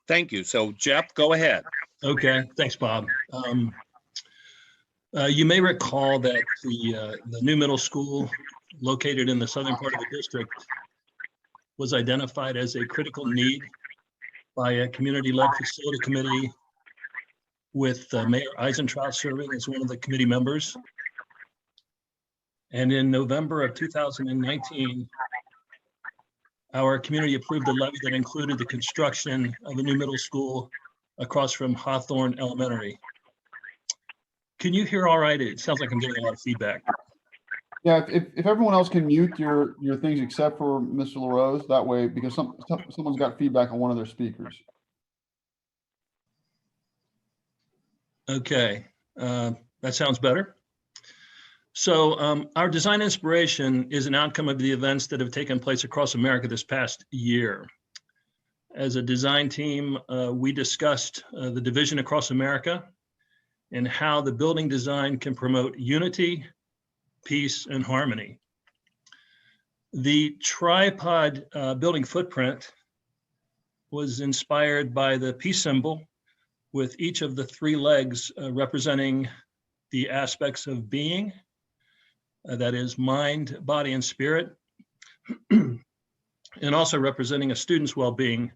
Thank you. So Jeff, go ahead. Okay, thanks, Bob. You may recall that the new middle school located in the southern part of the district was identified as a critical need by a community-led facility committee with Mayor Eisentraut serving as one of the committee members. And in November of 2019, our community approved a levy that included the construction of a new middle school across from Hawthorne Elementary. Can you hear all right? It sounds like I'm getting a lot of feedback. Yeah, if everyone else can mute your things except for Mr. LaRose, that way, because someone's got feedback on one of their speakers. Okay, that sounds better. So our design inspiration is an outcome of the events that have taken place across America this past year. As a design team, we discussed the division across America and how the building design can promote unity, peace, and harmony. The tripod building footprint was inspired by the peace symbol, with each of the three legs representing the aspects of being, that is mind, body, and spirit, and also representing a student's well-being,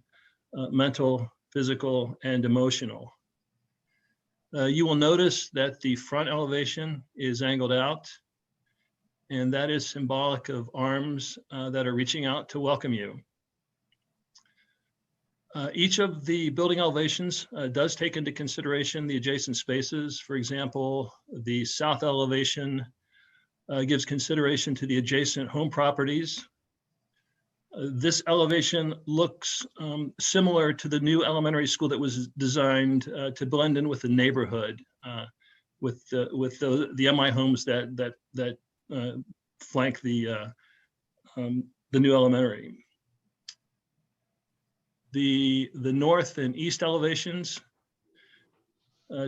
mental, physical, and emotional. You will notice that the front elevation is angled out, and that is symbolic of arms that are reaching out to welcome you. Each of the building elevations does take into consideration the adjacent spaces. For example, the south elevation gives consideration to the adjacent home properties. This elevation looks similar to the new elementary school that was designed to blend in with the neighborhood, with the MI homes that flank the new elementary. The north and east elevations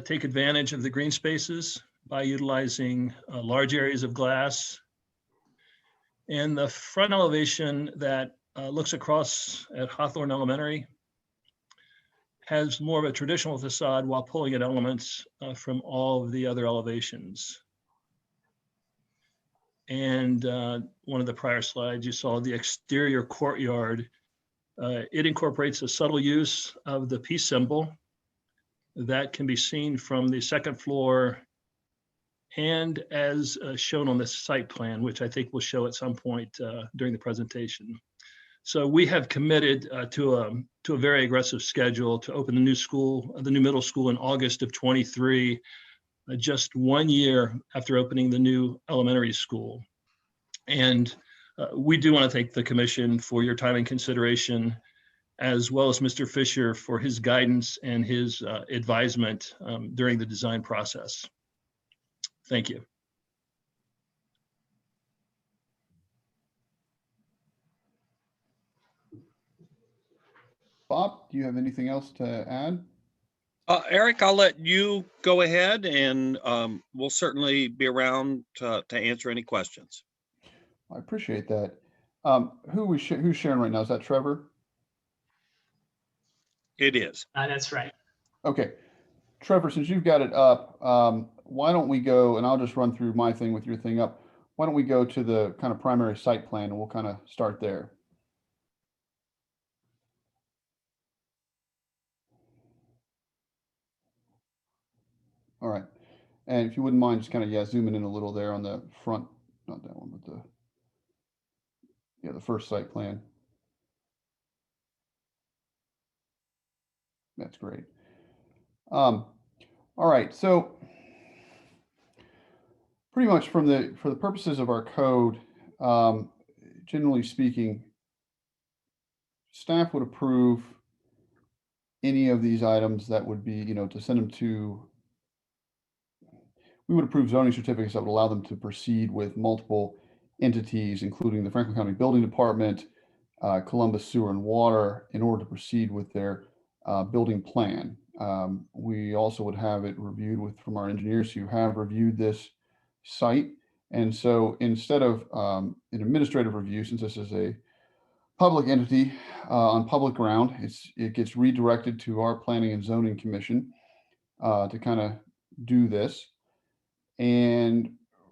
take advantage of the green spaces by utilizing large areas of glass. And the front elevation that looks across at Hawthorne Elementary has more of a traditional facade while pulling in elements from all of the other elevations. And one of the prior slides, you saw the exterior courtyard. It incorporates a subtle use of the peace symbol that can be seen from the second floor and as shown on the site plan, which I think we'll show at some point during the presentation. So we have committed to a very aggressive schedule to open the new middle school in August of 23, just 1 year after opening the new elementary school. And we do want to thank the commission for your time and consideration, as well as Mr. Fisher for his guidance and his advisement during the design process. Thank you. Bob, do you have anything else to add? Eric, I'll let you go ahead, and we'll certainly be around to answer any questions. I appreciate that. Who's sharing right now? Is that Trevor? It is. That's right. Okay. Trevor, since you've got it up, why don't we go, and I'll just run through my thing with your thing up. Why don't we go to the kind of primary site plan and we'll kind of start there. All right. And if you wouldn't mind just kind of, zooming in a little there on the front, not that one, but the first site plan. That's great. All right, so pretty much for the purposes of our code, generally speaking, staff would approve any of these items that would be, to send them to, we would approve zoning certificates that would allow them to proceed with multiple entities, including the Franklin County Building Department, Columbus Sewer and Water, in order to proceed with their building plan. We also would have it reviewed from our engineers who have reviewed this site. And so instead of an administrative review, since this is a public entity, on public ground. It gets redirected to our Planning and Zoning Commission to kind of do this. And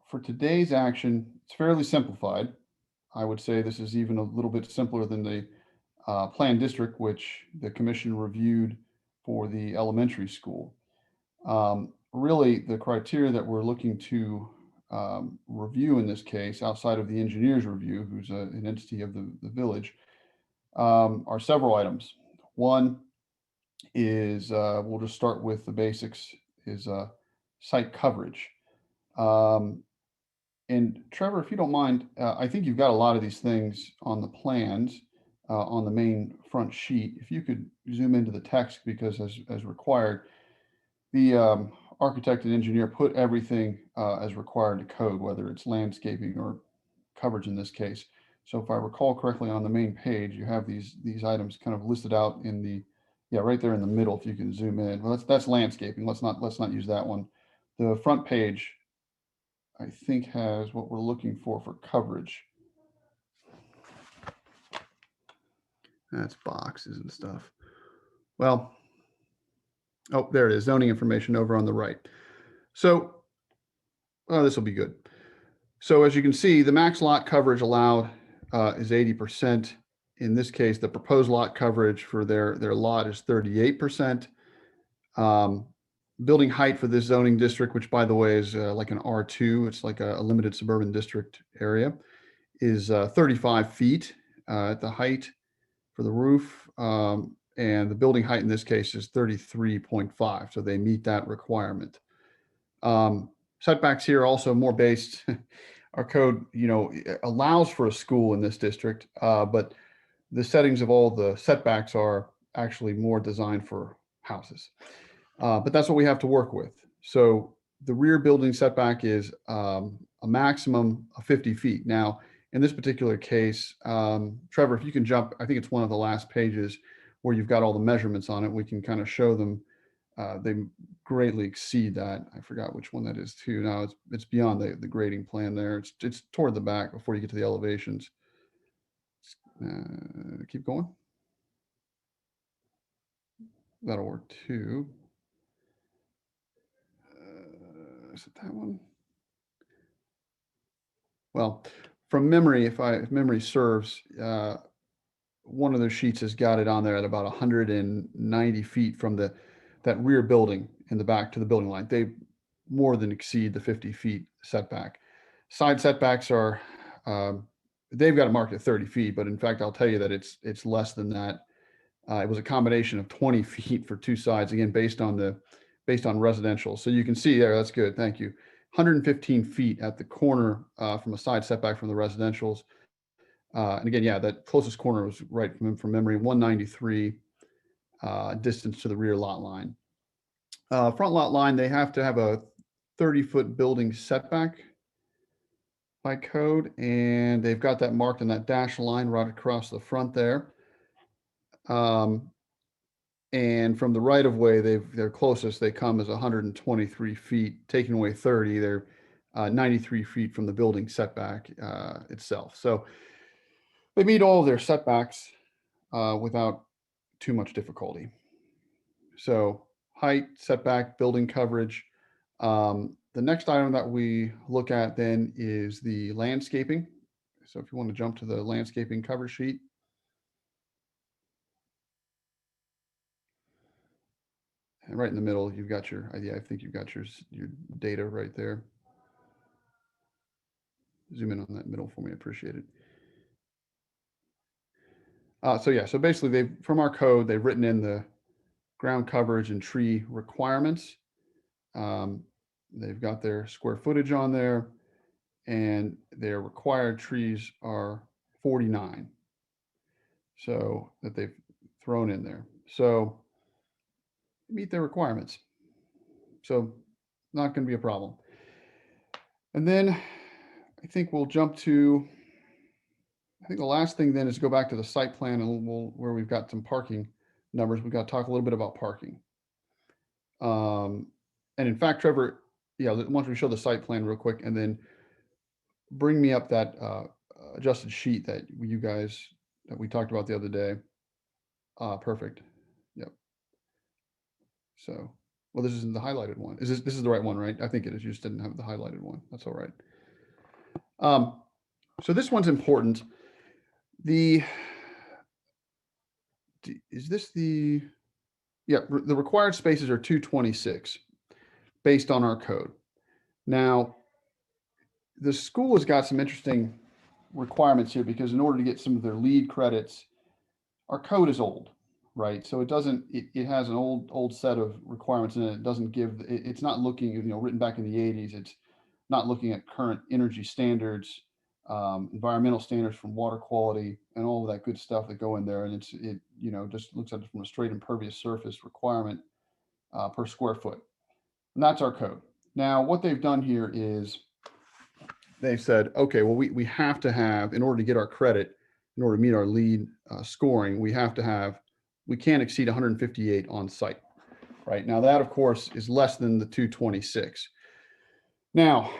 for today's action, it's fairly simplified. I would say this is even a little bit simpler than the planned district, which the commission reviewed for the elementary school. Really, the criteria that we're looking to review in this case, outside of the engineer's review, who's an entity of the village, are several items. One is, we'll just start with the basics, is site coverage. And Trevor, if you don't mind, I think you've got a lot of these things on the plans on the main front sheet. If you could zoom into the text, because as required, the architect and engineer put everything as required to code, whether it's landscaping or coverage in this case. So if I recall correctly, on the main page, you have these items kind of listed out in the, yeah, right there in the middle. If you can zoom in, well, that's landscaping. Let's not use that one. The front page, I think, has what we're looking for coverage. That's boxes and stuff. Well, oh, there it is, zoning information over on the right. So, oh, this will be good. So as you can see, the max lot coverage allowed is 80%. In this case, the proposed lot coverage for their lot is 38%. Building height for this zoning district, which by the way is like an R2, it's like a limited suburban district area, is 35 feet at the height for the roof. And the building height in this case is 33.5. So they meet that requirement. Setbacks here also more based. Our code, allows for a school in this district, but the settings of all the setbacks are actually more designed for houses. But that's what we have to work with. So the rear building setback is a maximum of 50 feet. Now, in this particular case, Trevor, if you can jump, I think it's one of the last pages where you've got all the measurements on it. We can kind of show them. They greatly exceed that. I forgot which one that is too. Now it's beyond the grading plan there. It's toward the back before you get to the elevations. Keep going. That'll work too. Is it that one? Well, from memory, if memory serves, one of those sheets has got it on there at about 190 feet from that rear building in the back to the building line. They more than exceed the 50 feet setback. Side setbacks are, they've got it marked at 30 feet, but in fact, I'll tell you that it's less than that. It was a combination of 20 feet for two sides, again, based on residential. So you can see there, that's good, thank you. 115 feet at the corner from a side setback from the residentials. And again, yeah, that closest corner was right from memory, 193 distance to the rear lot line. Front lot line, they have to have a 30-foot building setback by code, and they've got that marked in that dashed line right across the front there. And from the right of way, their closest they come is 123 feet, taking away 30. They're 93 feet from the building setback itself. So they meet all of their setbacks without too much difficulty. So height, setback, building coverage. The next item that we look at then is the landscaping. So if you want to jump to the landscaping cover sheet. And right in the middle, you've got your, I think you've got your data right there. Zoom in on that middle for me, I appreciate it. So yeah, so basically from our code, they've written in the ground coverage and tree requirements. They've got their square footage on there, and their required trees are 49. So that they've thrown in there. So meet their requirements. So not going to be a problem. And then I think we'll jump to, I think the last thing then is go back to the site plan, and where we've got some parking numbers. We've got to talk a little bit about parking. And in fact, Trevor, yeah, why don't we show the site plan real quick, and then bring me up that adjusted sheet that we talked about the other day. Perfect. Yep. So, well, this isn't the highlighted one. This is the right one, right? I think it is. You just didn't have the highlighted one. That's all right. So this one's important. Is this the, yeah, the required spaces are 226 based on our code. Now, the school has got some interesting requirements here because in order to get some of their lead credits, our code is old, right? So it has an old set of requirements in it. It doesn't give, it's not looking, written back in the 80s. It's not looking at current energy standards, environmental standards from water quality and all of that good stuff that go in there. And it just looks at it from a straight impervious surface requirement per square foot. And that's our code. Now, what they've done here is they've said, okay, well, we have to have, in order to get our credit, in order to meet our lead scoring, we can't exceed 158 on site, right? Now that, of course, is less than the 226. Now,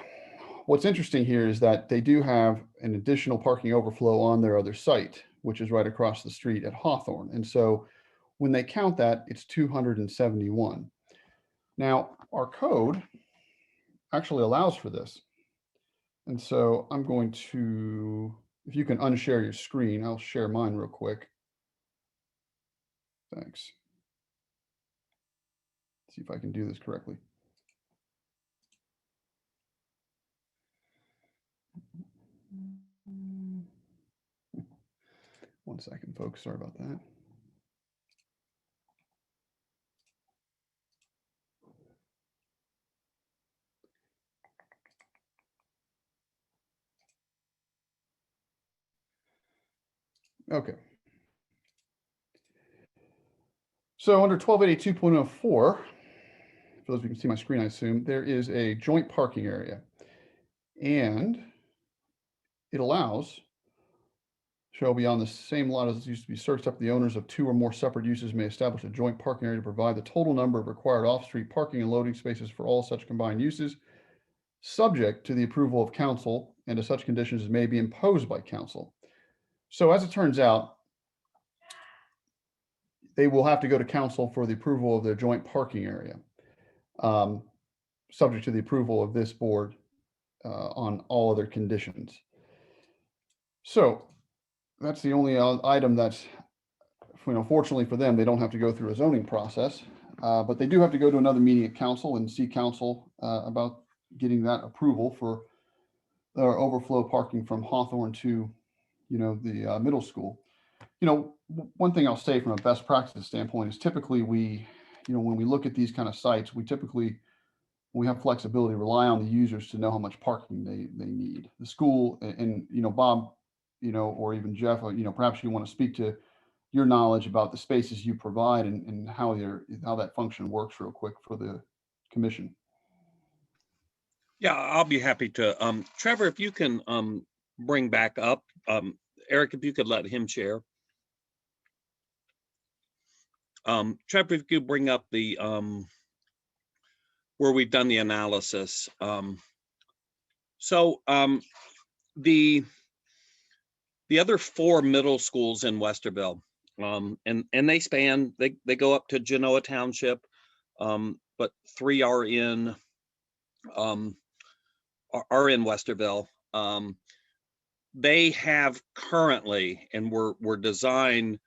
what's interesting here is that they do have an additional parking overflow on their other site, which is right across the street at Hawthorne. And so when they count that, it's 271. Now, our code actually allows for this. And so I'm going to, if you can unshare your screen, I'll share mine real quick. Thanks. See if I can do this correctly. One second, folks. Sorry about that. Okay. So under 1282.04, for those of you can see my screen, I assume, there is a joint parking area. And it allows, shall be on the same lot as it used to be searched up, the owners of two or more separate uses may establish a joint parking area to provide the total number of required off-street parking and loading spaces for all such combined uses, subject to the approval of council and to such conditions as may be imposed by council. So as it turns out, they will have to go to council for the approval of their joint parking area, subject to the approval of this board on all other conditions. So that's the only item that's, fortunately for them, they don't have to go through a zoning process, but they do have to go to another meeting at council and see council about getting that approval for their overflow parking from Hawthorne to, the middle school. One thing I'll say from a best practice standpoint is typically when we look at these kind of sites, we typically, when we have flexibility, rely on the users to know how much parking they need. The school and Bob, or even Jeff, perhaps you want to speak to your knowledge about the spaces you provide and how that function works real quick for the commission. Yeah, I'll be happy to. Trevor, if you can bring back up, Eric, if you could let him share. Trevor, if you could bring up the where we've done the analysis. So the other four middle schools in Westerville, and they go up to Genoa Township, but three are in Westerville. They have currently, and we're designed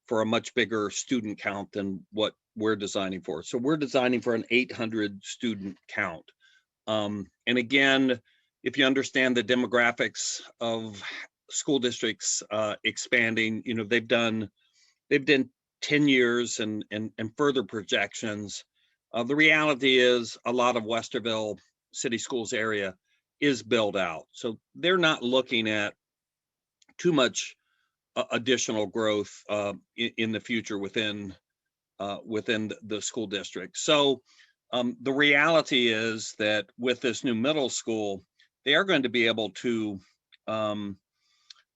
for a much bigger student count than what we're designing for. So we're designing for an 800 student count. And again, if you understand the demographics of school districts expanding, they've done 10 years and further projections. The reality is a lot of Westerville City Schools area is built out. So they're not looking at too much additional growth in the future within the school district. So the reality is that with this new middle school, they are going to be able to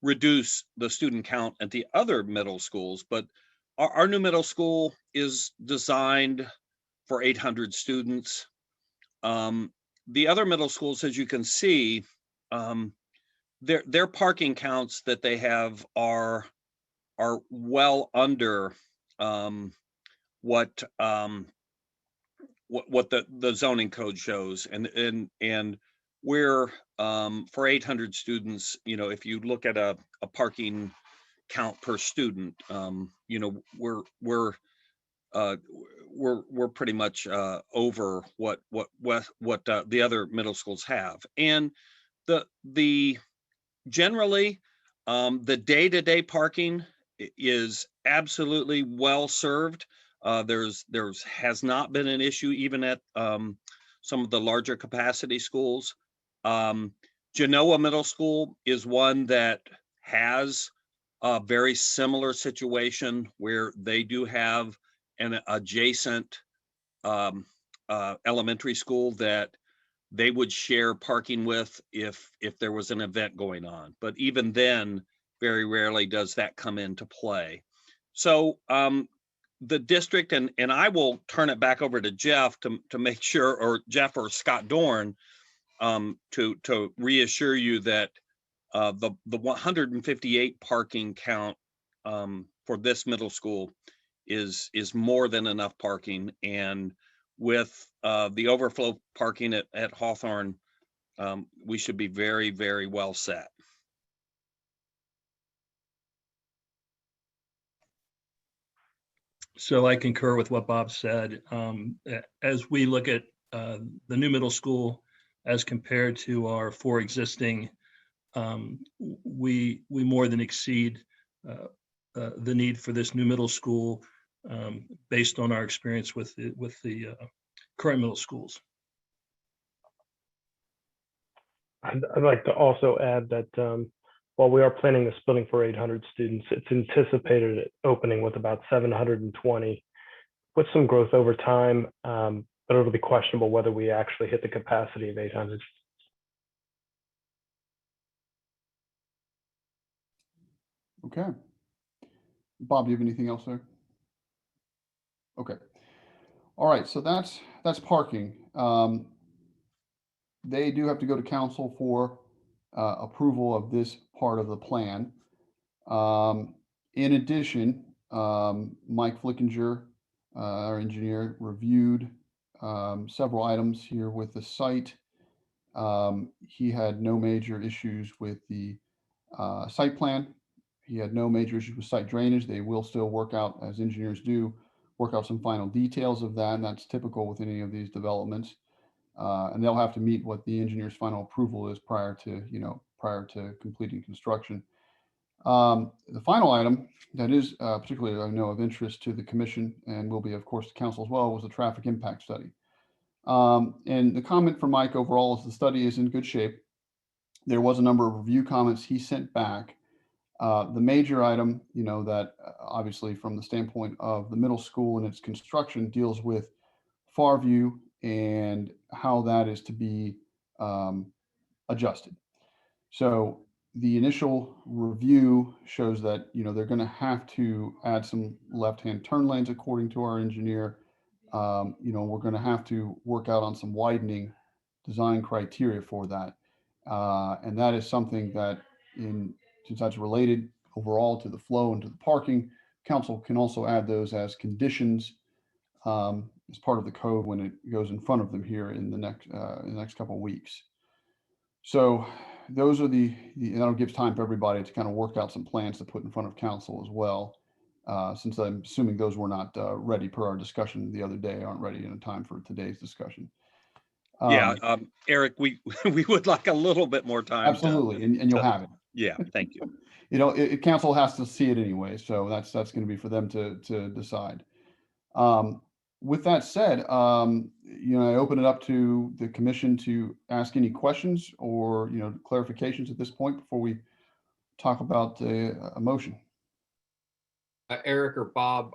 reduce the student count at the other middle schools, but our new middle school is designed for 800 students. The other middle schools, as you can see, their parking counts that they have are are well under what the zoning code shows, and we're for 800 students, if you look at a parking count per student, we're pretty much over what the other middle schools have. And the generally the day-to-day parking is absolutely well served. There's has not been an issue even at some of the larger capacity schools. Genoa Middle School is one that has a very similar situation where they do have an adjacent elementary school that they would share parking with if there was an event going on. But even then, very rarely does that come into play. So the district, and I will turn it back over to Jeff to make sure, or Jeff or Scott Dorn, to reassure you that the 158 parking count for this middle school is more than enough parking. And with the overflow parking at Hawthorne, we should be very, very well set. So I concur with what Bob said. As we look at the new middle school as compared to our 4 existing, we more than exceed the need for this new middle school based on our experience with the current middle schools. I'd like to also add that while we are planning this building for 800 students, it's anticipated at opening with about 720, with some growth over time, but it'll be questionable whether we actually hit the capacity of 800. Okay. Bob, do you have anything else there? Okay. All right, so that's parking. They do have to go to council for approval of this part of the plan. In addition, Mike Flickinger, our engineer, reviewed several items here with the site. He had no major issues with the site plan. He had no major issues with site drainage. They will still work out, as engineers do, work out some final details of that, and that's typical with any of these developments. And they'll have to meet what the engineer's final approval is prior to completing construction. The final item that is particularly, I know, of interest to the commission and will be, of course, to council as well, was the traffic impact study. And the comment from Mike overall is the study is in good shape. There was a number of review comments he sent back. The major item, that obviously from the standpoint of the middle school and its construction deals with far view and how that is to be adjusted. So the initial review shows that, they're going to have to add some left-hand turn lanes according to our engineer. We're going to have to work out on some widening design criteria for that. And that is something that, since that's related overall to the flow and to the parking, council can also add those as conditions as part of the code when it goes in front of them here in the next couple of weeks. So those are that'll give time for everybody to kind of work out some plans to put in front of council as well. Since I'm assuming those were not ready per our discussion the other day, aren't ready in time for today's discussion. Yeah, Eric, we would like a little bit more time. Absolutely, and you'll have it. Yeah, thank you. Council has to see it anyway, so that's going to be for them to decide. With that said, I open it up to the commission to ask any questions or clarifications at this point before we talk about a motion. Eric or Bob,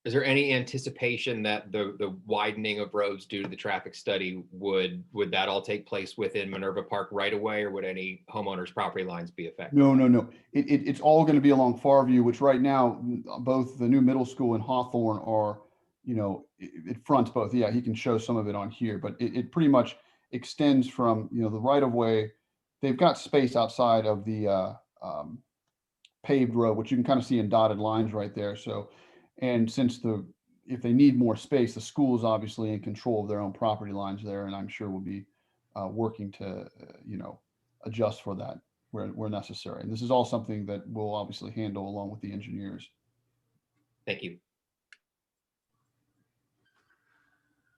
is there any anticipation that the widening of roads due to the traffic study would that all take place within Minerva Park right away, or would any homeowners' property lines be affected? No. It's all going to be along Farview, which right now both the new middle school and Hawthorne are, it fronts both. Yeah, he can show some of it on here, but it pretty much extends from the right of way. They've got space outside of the paved road, which you can kind of see in dotted lines right there. So, and since if they need more space, the school is obviously in control of their own property lines there, and I'm sure will be working to, adjust for that where necessary. And this is all something that we'll obviously handle along with the engineers. Thank you.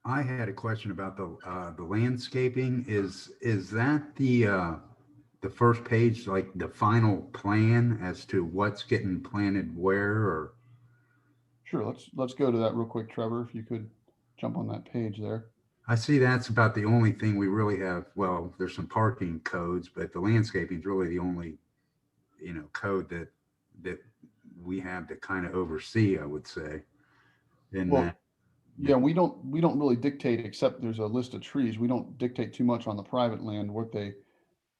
I had a question about the landscaping. Is that the first page, like the final plan as to what's getting planted where, or? Sure, let's go to that real quick, Trevor, if you could jump on that page there. I see that's about the only thing we really have. Well, there's some parking codes, but the landscaping is really the only, code that we have to kind of oversee, I would say. In Well, that, yeah, we don't really dictate, except there's a list of trees. We don't dictate too much on the private land, what they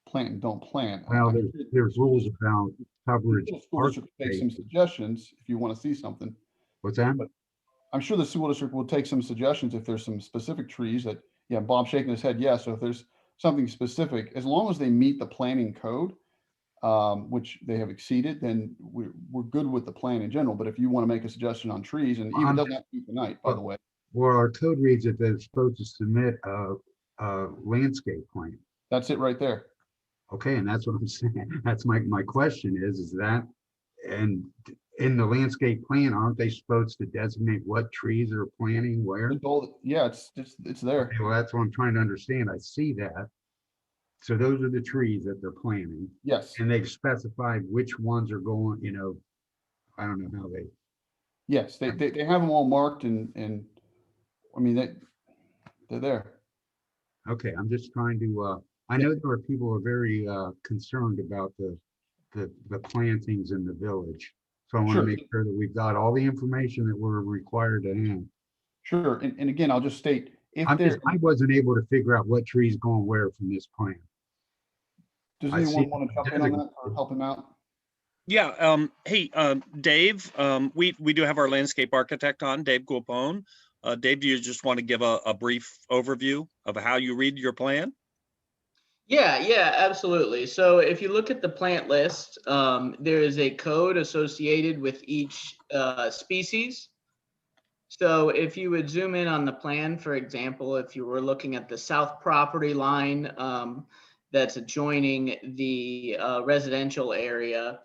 plant and don't plant. well, I'm there's rules about coverage. sure the school district will take some suggestions if you want to see something. What's that? But I'm sure the school district will take some suggestions if there's some specific trees that, yeah, Bob shaking his head, yes. So if there's something specific, as long as they meet the planning code, which they have exceeded, then we're good with the plan in general. But if you want to make a suggestion on trees, and even doesn't have to be tonight, by the way. Well, our code reads that they're supposed to submit a landscape plan. That's it right there. Okay, and that's what I'm saying. That's my question is that, and in the landscape plan, aren't they supposed to designate what trees they're planting where? Yeah, it's there. Okay, well, that's what I'm trying to understand. I see that. So those are the trees that they're planting, Yes, and they've specified which ones are going, I don't know how they, yes, they have them all marked and I mean, they're there. okay, I'm just trying to, I know there are people who are very concerned about the plantings in the village. So I want Sure. to make sure that we've got all the information that we're required to have. Sure. And again, I'll just state, if I wasn't able to figure out what trees going where from this plan. does I see anyone want to jump in on that or help him out? Yeah, hey, Dave, we do have our landscape architect on, Dave Guapone. Dave, do you just want to give a brief overview of how you read your plan? Yeah, absolutely. So if you look at the plant list, there is a code associated with each species. So if you would zoom in on the plan, for example, if you were looking at the south property line that's adjoining the residential area,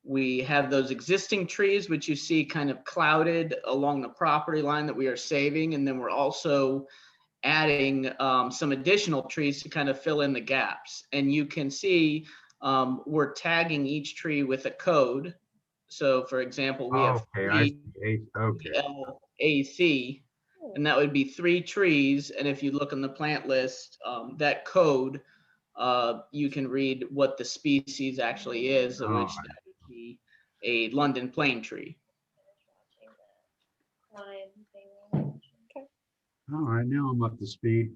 we have those existing trees, which you see kind of clouded along the property line that we are saving. And then we're also adding some additional trees to kind of fill in the gaps. And you can see we're tagging each tree with a code. So for example, we have Okay, I three see. Okay, LAC, and that would be 3 trees. And if you look on the plant list, that code, you can read what the species actually is, of which that would be a London plane tree. all right, now I'm up to speed.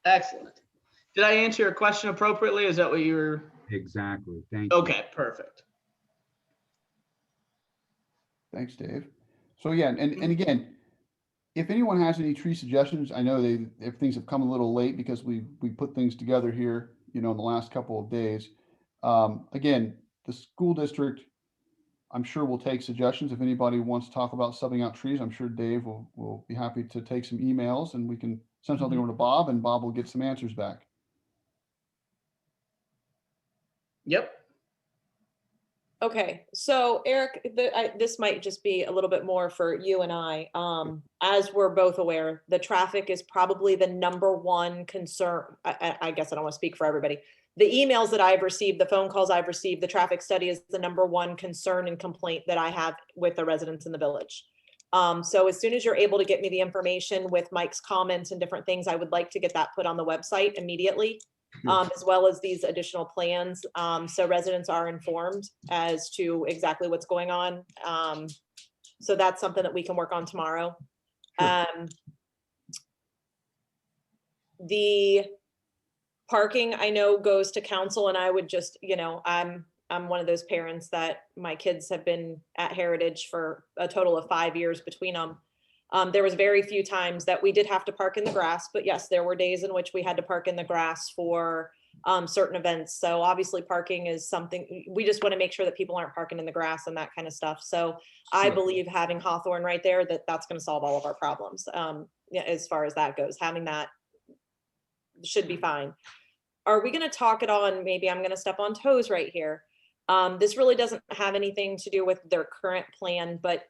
Excellent. Did I answer your question appropriately? Is that what you were? Exactly, thank you. Okay, perfect. Thanks, Dave. So yeah, and again, if anyone has any tree suggestions, I know if things have come a little late because we put things together here, in the last couple of days. Again, the school district, I'm sure will take suggestions. If anybody wants to talk about subbing out trees, I'm sure Dave will be happy to take some emails and we can send something over to Bob and Bob will get some answers back. Yep. Okay, so Eric, this might just be a little bit more for you and I. As we're both aware, the traffic is probably the #1 concern. I guess I don't want to speak for everybody. The emails that I've received, the phone calls I've received, the traffic study is the #1 concern and complaint that I have with the residents in the village. So as soon as you're able to get me the information with Mike's comments and different things, I would like to get that put on the website immediately. As well as these additional plans, so residents are informed as to exactly what's going on. So that's something that we can work on tomorrow. The parking, I know, goes to council, and I would just, I'm one of those parents that my kids have been at Heritage for a total of 5 years between them. There was very few times that we did have to park in the grass, but yes, there were days in which we had to park in the grass for certain events. So obviously parking is something, we just want to make sure that people aren't parking in the grass and that kind of stuff. So I Right. believe having Hawthorne right there, that's going to solve all of our problems. Yeah, as far as that goes, having that should be fine. Are we going to talk it on? Maybe I'm going to step on toes right here. This really doesn't have anything to do with their current plan, but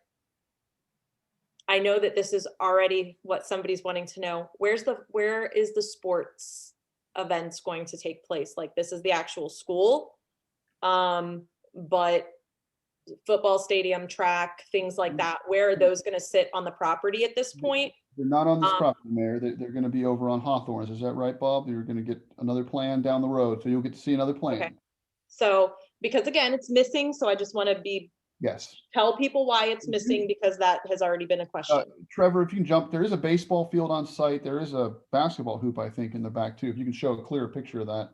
I know that this is already what somebody's wanting to know. Where is the sports events going to take place? Like, this is the actual school, but football stadium, track, things like that. Where are those going to sit on the property at this point? They're not on this Um, property, Mayor. They're going to be over on Hawthorne's. Is that right, Bob? You're going to get another plan down the road, so you'll get to see another plan. Okay. So, because again, it's missing, so I just want to Yes. tell people why it's missing, because that has already been a question. Trevor, if you can jump, there is a baseball field on site. There is a basketball hoop, I think, in the back too. If you can show a clearer picture of that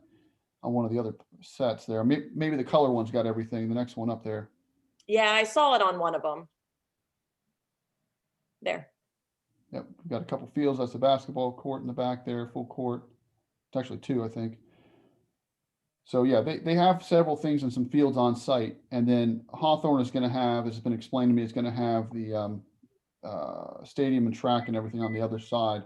on one of the other sets there. Maybe the color one's got everything. The next one up there. Yeah, I saw it on one of them. There. Yep, we've got a couple fields. That's the basketball court in the back there, full court. It's actually two, I think. So yeah, they have several things and some fields on site. And then Hawthorne is going to have, as has been explained to me, it's going to have the stadium and track and everything on the other side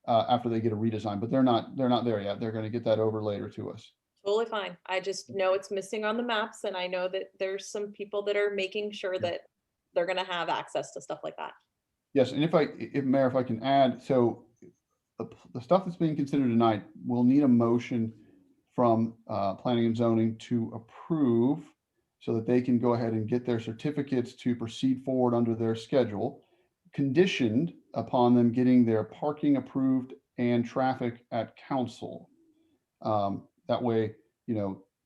after they get a redesign. But they're not there yet. They're going to get that over later to us. Totally fine. I just know it's missing on the maps, and I know that there's some people that are making sure that they're going to have access to stuff like that. Yes, and Mayor, if I can add, so the stuff that's being considered tonight will need a motion from planning and zoning to approve so that they can go ahead and get their certificates to proceed forward under their schedule, conditioned upon them getting their parking approved and traffic at council. That way,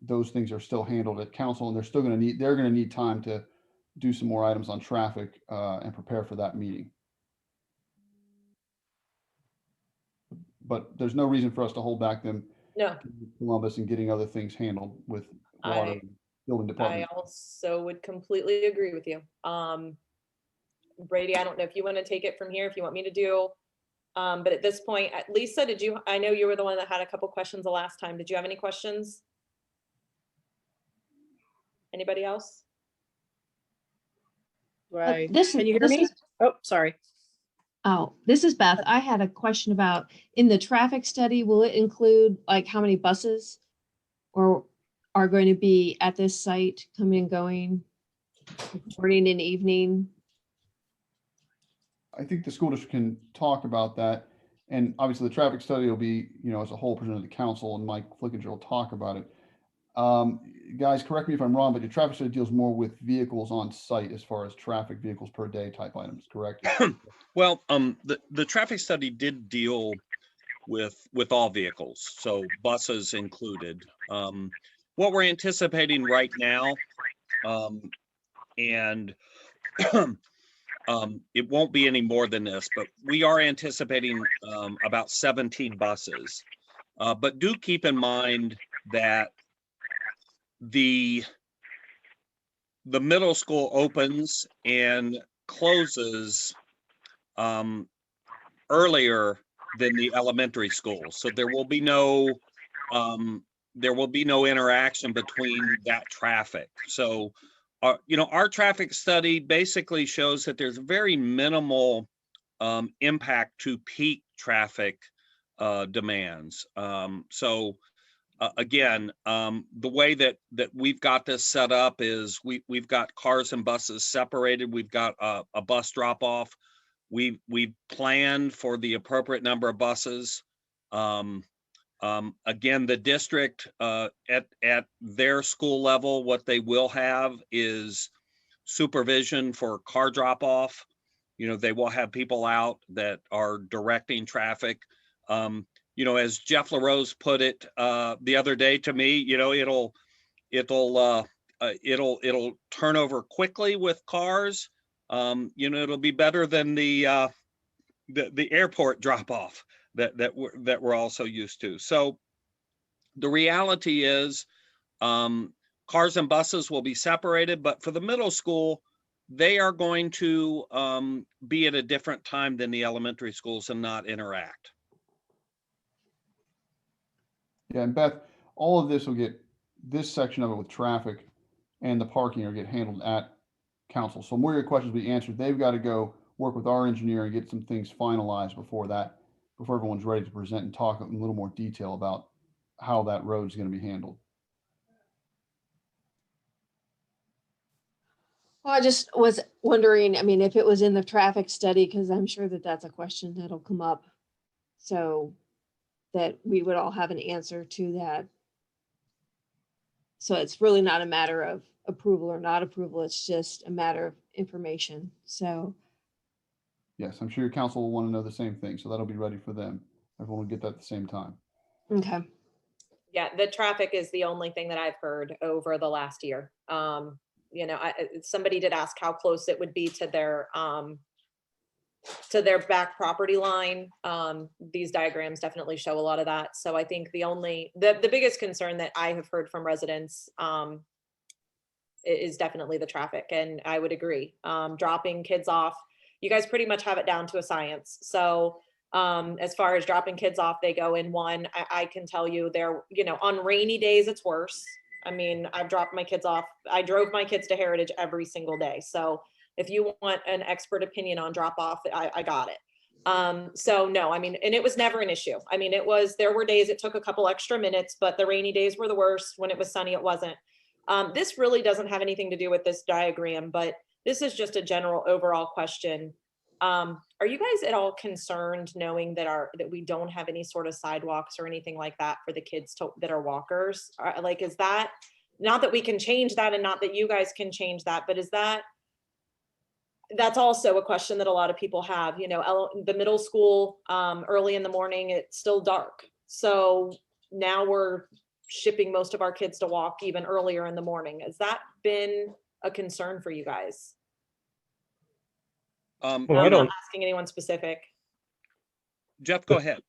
those things are still handled at council, and they're going to need time to do some more items on traffic and prepare for that meeting. But there's no reason for us to hold back them No, Columbus and getting other things handled with water and building I department. also would completely agree with you. Brady, I don't know if you want to take it from here, if you want me to do. But at this point, Lisa, I know you were the one that had a couple questions the last time. Did you have any questions? Anybody else? Right. Can you hear me? Oh, sorry. Oh, this is Beth. I had a question about, in the traffic study, will it include like how many buses or are going to be at this site coming and going morning and evening? I think the school district can talk about that. And obviously the traffic study will be, as a whole presented to the council, and Mike Flickinger will talk about it. Guys, correct me if I'm wrong, but your traffic study deals more with vehicles on site as far as traffic vehicles per day type items, correct? Well, the traffic study did deal with all vehicles, so buses included. What we're anticipating right now, and it won't be any more than this, but we are anticipating about 17 buses. But do keep in mind that the middle school opens and closes earlier than the elementary school, so there will be no interaction between that traffic. So our traffic study basically shows that there's very minimal impact to peak traffic demands. Again, the way that we've got this set up is we've got cars and buses separated. We've got a bus drop off. We've planned for the appropriate number of buses. Again, the district at their school level, what they will have is supervision for car drop off. They will have people out that are directing traffic. As Jeff LaRose put it the other day to me, it'll turn over quickly with cars. It'll be better than the airport drop off that we're also used to. So the reality is cars and buses will be separated, but for the middle school, they are going to be at a different time than the elementary schools and not interact. Yeah, and Beth, all of this will get, this section of it with traffic and the parking will get handled at council. So more of your questions will be answered. They've got to go work with our engineer and get some things finalized before everyone's ready to present and talk in a little more detail about how that road's going to be handled. Well, I just was wondering, I mean, if it was in the traffic study, because I'm sure that that's a question that'll come up. So that we would all have an answer to that. So it's really not a matter of approval or not approval. It's just a matter of information. So, Yes, I'm sure your council will want to know the same thing. So that'll be ready for them. Everyone will get that at the same time. okay. Yeah, the traffic is the only thing that I've heard over the last year. You know, somebody did ask how close it would be to their back property line. These diagrams definitely show a lot of that. So I think the biggest concern that I have heard from residents is definitely the traffic. And I would agree. Dropping kids off, you guys pretty much have it down to a science. So as far as dropping kids off, they go in one. I can tell you you know, on rainy days, it's worse. I mean, I've dropped my kids off. I drove my kids to Heritage every single day. So if you want an expert opinion on drop off, I got it. So no, I mean, and it was never an issue. I mean, there were days it took a couple extra minutes, but the rainy days were the worst. When it was sunny, it wasn't. This really doesn't have anything to do with this diagram, but this is just a general overall question. Are you guys at all concerned knowing that we don't have any sort of sidewalks or anything like that for the kids that are walkers? Like, is that, not that we can change that and not that you guys can change that, but that's also a question that a lot of people have, you know, the middle school, early in the morning, it's still dark. So now we're shipping most of our kids to walk even earlier in the morning. Has that been a concern for you guys? Well, I'm I not don't, asking anyone specific. Jeff, go ahead.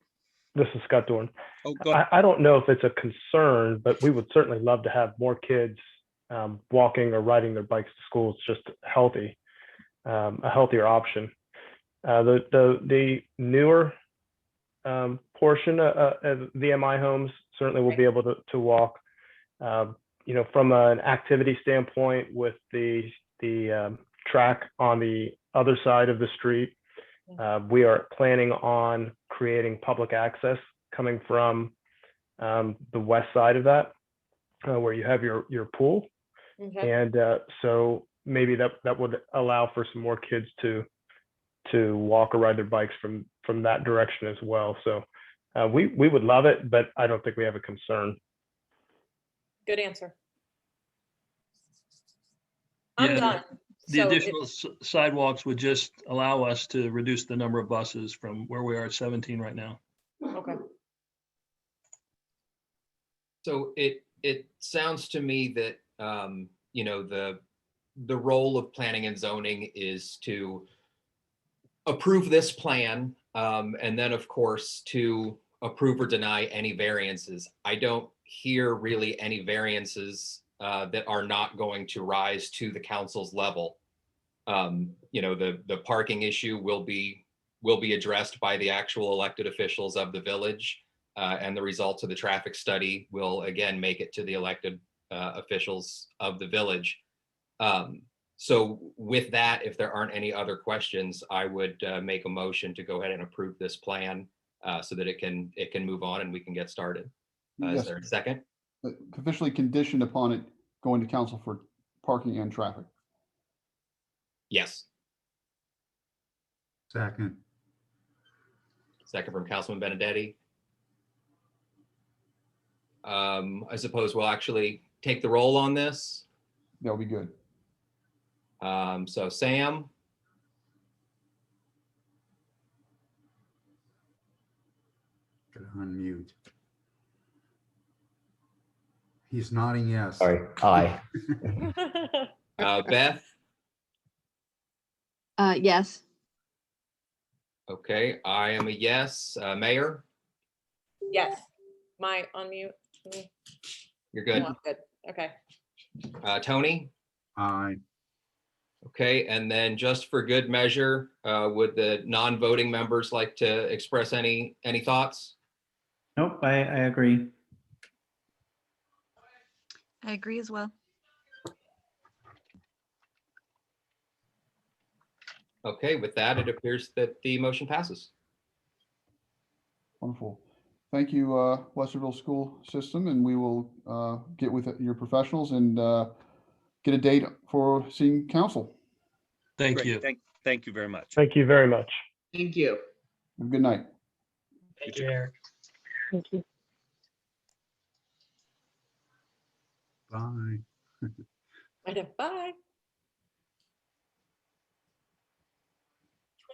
this is Scott Dorn. Oh, go ahead. I don't know if it's a concern, but we would certainly love to have more kids walking or riding their bikes to school. It's just healthy, a healthier option. The newer portion of VMI homes certainly will be able to walk. You know, from an activity standpoint, with the track on the other side of the street, we are planning on creating public access coming from the west side of that, where you have your pool. Okay. And so maybe that would allow for some more kids to walk or ride their bikes from that direction as well. So we would love it, but I don't think we have a concern. Good answer. I'm Yeah, done. The So additional sidewalks would just allow us to reduce the number of buses from where we are at 17 right now. okay. So it sounds to me that, you know, the role of planning and zoning is to approve this plan, and then of course to approve or deny any variances. I don't hear really any variances that are not going to rise to the council's level. You know, the parking issue will be addressed by the actual elected officials of the village, and the results of the traffic study will again make it to the elected officials of the village. So with that, if there aren't any other questions, I would make a motion to go ahead and approve this plan so that it can move on and we can get started. Is Yes, there a second? officially conditioned upon it going to council for parking and traffic. Yes. Second. Second from Councilman Benedetti. I suppose we'll actually take the roll on this. That'll be good. So Sam, Gotta unmute. He's nodding yes. Sorry, aye. Beth, Yes. okay, I am a yes. Mayor, Yes. My unmute. you're good. No, I'm good. Okay. Tony, Aye. okay, and then just for good measure, would the non-voting members like to express any thoughts? Nope, I agree. I agree as well. Okay, with that, it appears that the motion passes. Wonderful. Thank you, Westerville School System, and we will get with your professionals and get a date for seeing council. Thank Great. you. Thank you very much. Thank you very much. Thank you. Have a good night. Thank you, Eric. Thank you. Bye. Bye.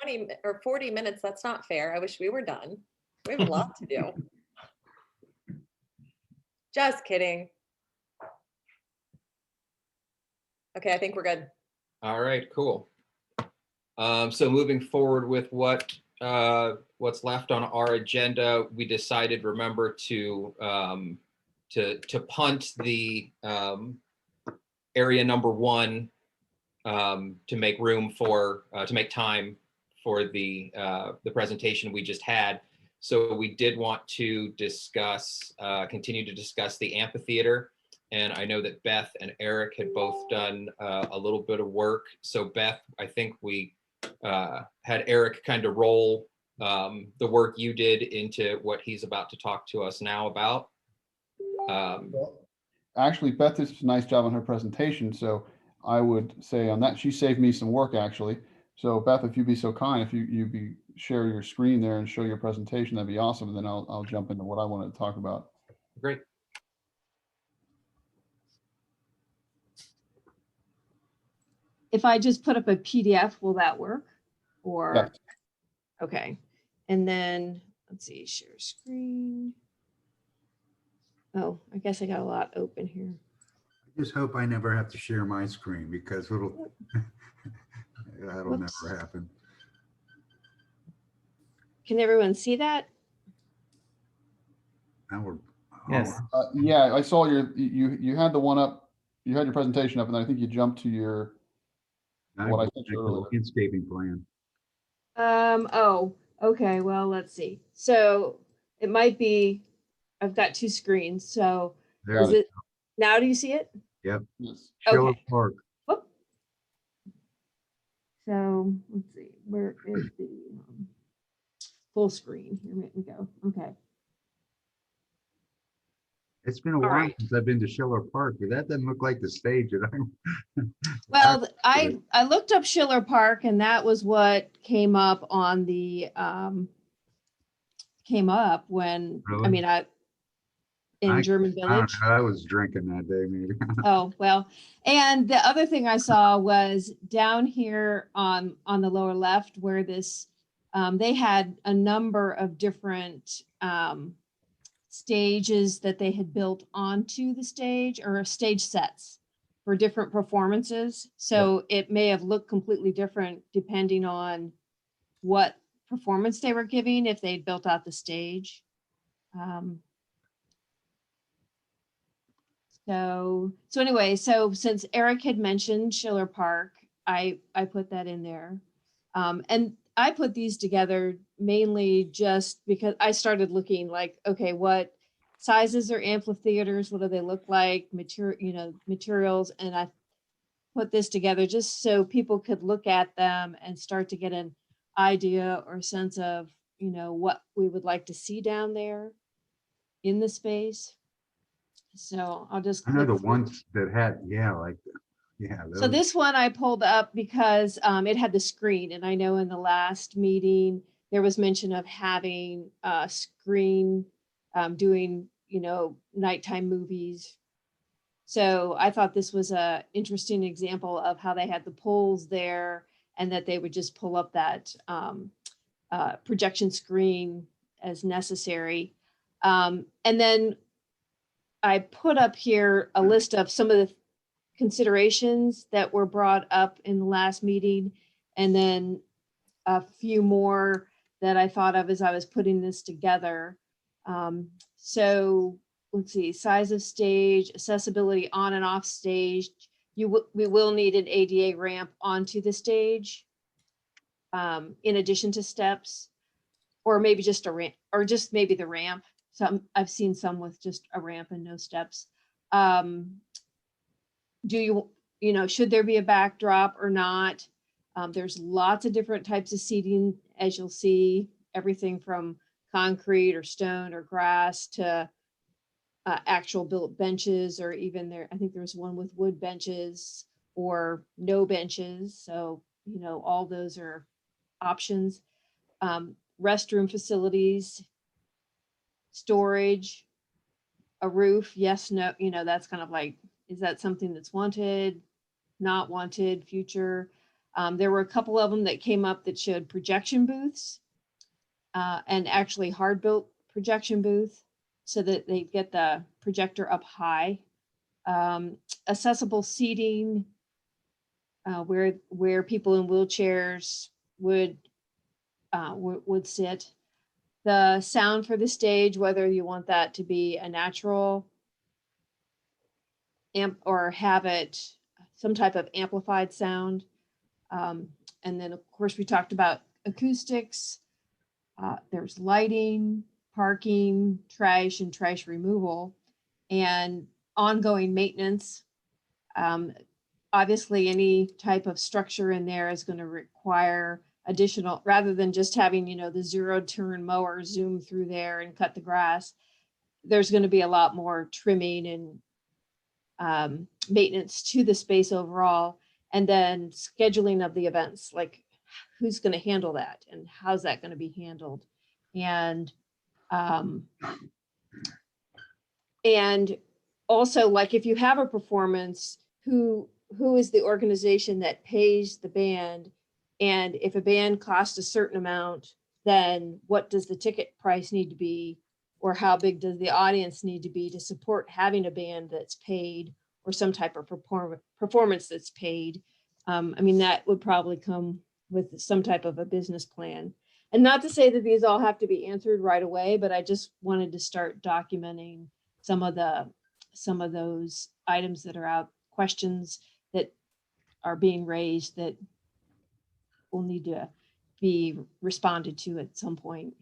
20 or 40 minutes, that's not fair. I wish we were done. We have a lot to do. Just kidding. Okay, I think we're good. All right, cool. So moving forward with what's left on our agenda, we decided, remember, to punt the area number 1 to make room for to make time for the presentation we just had. So we did want to discuss, continue to discuss the amphitheater. And I know that Beth and Eric had both done a little bit of work. So Beth, I think we had Eric kind of roll the work you did into what he's about to talk to us now about. Actually, Beth did a nice job on her presentation, so I would say on that, she saved me some work, actually. So Beth, if you'd be so kind, if you share your screen there and show your presentation, that'd be awesome. And then I'll jump into what I wanted to talk about. Great. If I just put up a PDF, will that work? Or, Yes. okay. And then, let's see, share screen. Oh, I guess I got a lot open here. I just hope I never have to share my screen because that'll Whoops. never happen. Can everyone see that? Now we're, Yes. Yeah, I saw you had the one up, you had your presentation up, and I think you jumped to your, what I sent you earlier. landscaping plan. Oh, okay, well, let's see. So it might be, I've got 2 screens, so There, is it, now do you see it? yep. Yes. Schiller Okay. Park. Whoop. So let's see, where is the full screen? Here we go. Okay. It's been a All while right. since I've been to Schiller Park, but that doesn't look like the stage that I'm. Well, I looked up Schiller Park, and that was what came up on the came up when I Really? mean in German I don't Village. know, I was drinking that day, maybe. Oh, well, and the other thing I saw was down here on the lower left where this, they had a number of different stages that they had built onto the stage, or stage sets for different performances. So it may have looked completely different depending on what performance they were giving, if they'd built out the stage. So anyway, so since Eric had mentioned Schiller Park, I put that in there. And I put these together mainly just because I started looking like, okay, what sizes are amphitheaters? What do they look like? Materials. And I put this together just so people could look at them and start to get an idea or sense of, what we would like to see down there in the space. So I'll just. I know click the through. ones that had, So this one I pulled up because it had the screen, and I know in the last meeting there was mention of having a screen doing, nighttime movies. So I thought this was a interesting example of how they had the poles there, and that they would just pull up that projection screen as necessary. And then I put up here a list of some of the considerations that were brought up in the last meeting, and then a few more that I thought of as I was putting this together. So let's see, size of stage, accessibility on and off stage. We will need an ADA ramp onto the stage, in addition to steps, or maybe just a ramp, or just maybe the ramp. I've seen some with just a ramp and no steps. do you know, should there be a backdrop or not? There's lots of different types of seating, as you'll see, everything from concrete or stone or grass to actual built benches, or even there, I think there was one with wood benches or no benches. So, you know, all those are options. Restroom facilities, storage, a roof, yes, no, you know, that's kind of like, is that something that's wanted, not wanted, future? There were a couple of them that came up that showed projection booths and actually hard built projection booth so that they get the projector up high. Accessible seating where people in wheelchairs would sit. The sound for the stage, whether you want that to be a natural amp or have it some type of amplified sound. And then, of course, we talked about acoustics. There's lighting, parking, trash and trash removal, and ongoing maintenance. Obviously, any type of structure in there is going to require additional, rather than just having, you know, the zero turn mower zoom through there and cut the grass. There's going to be a lot more trimming and maintenance to the space overall. And then scheduling of the events, like who's going to handle that and how's that going to be handled? And also, like, if you have a performance, who is the organization that pays the band? And if a band costs a certain amount, then what does the ticket price need to be? Or how big does the audience need to be to support having a band that's paid, or some type of performance that's paid? I mean, that would probably come with some type of a business plan. And not to say that these all have to be answered right away, but I just wanted to start documenting some of those items that are out, questions that are being raised that will need to be responded to at some point.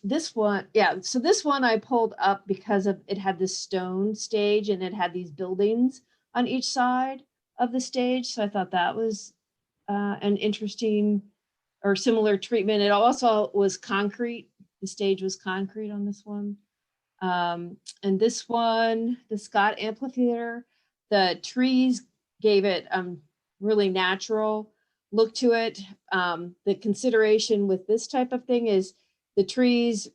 This one, yeah, so this one I pulled up because of it had this stone stage and it had these buildings on each side of the stage. So I thought that was an interesting or similar treatment. It also was concrete. The stage was concrete on this one. And this one, the Scott Amphitheater, the trees gave it really natural look to it. The consideration with this type of thing is the trees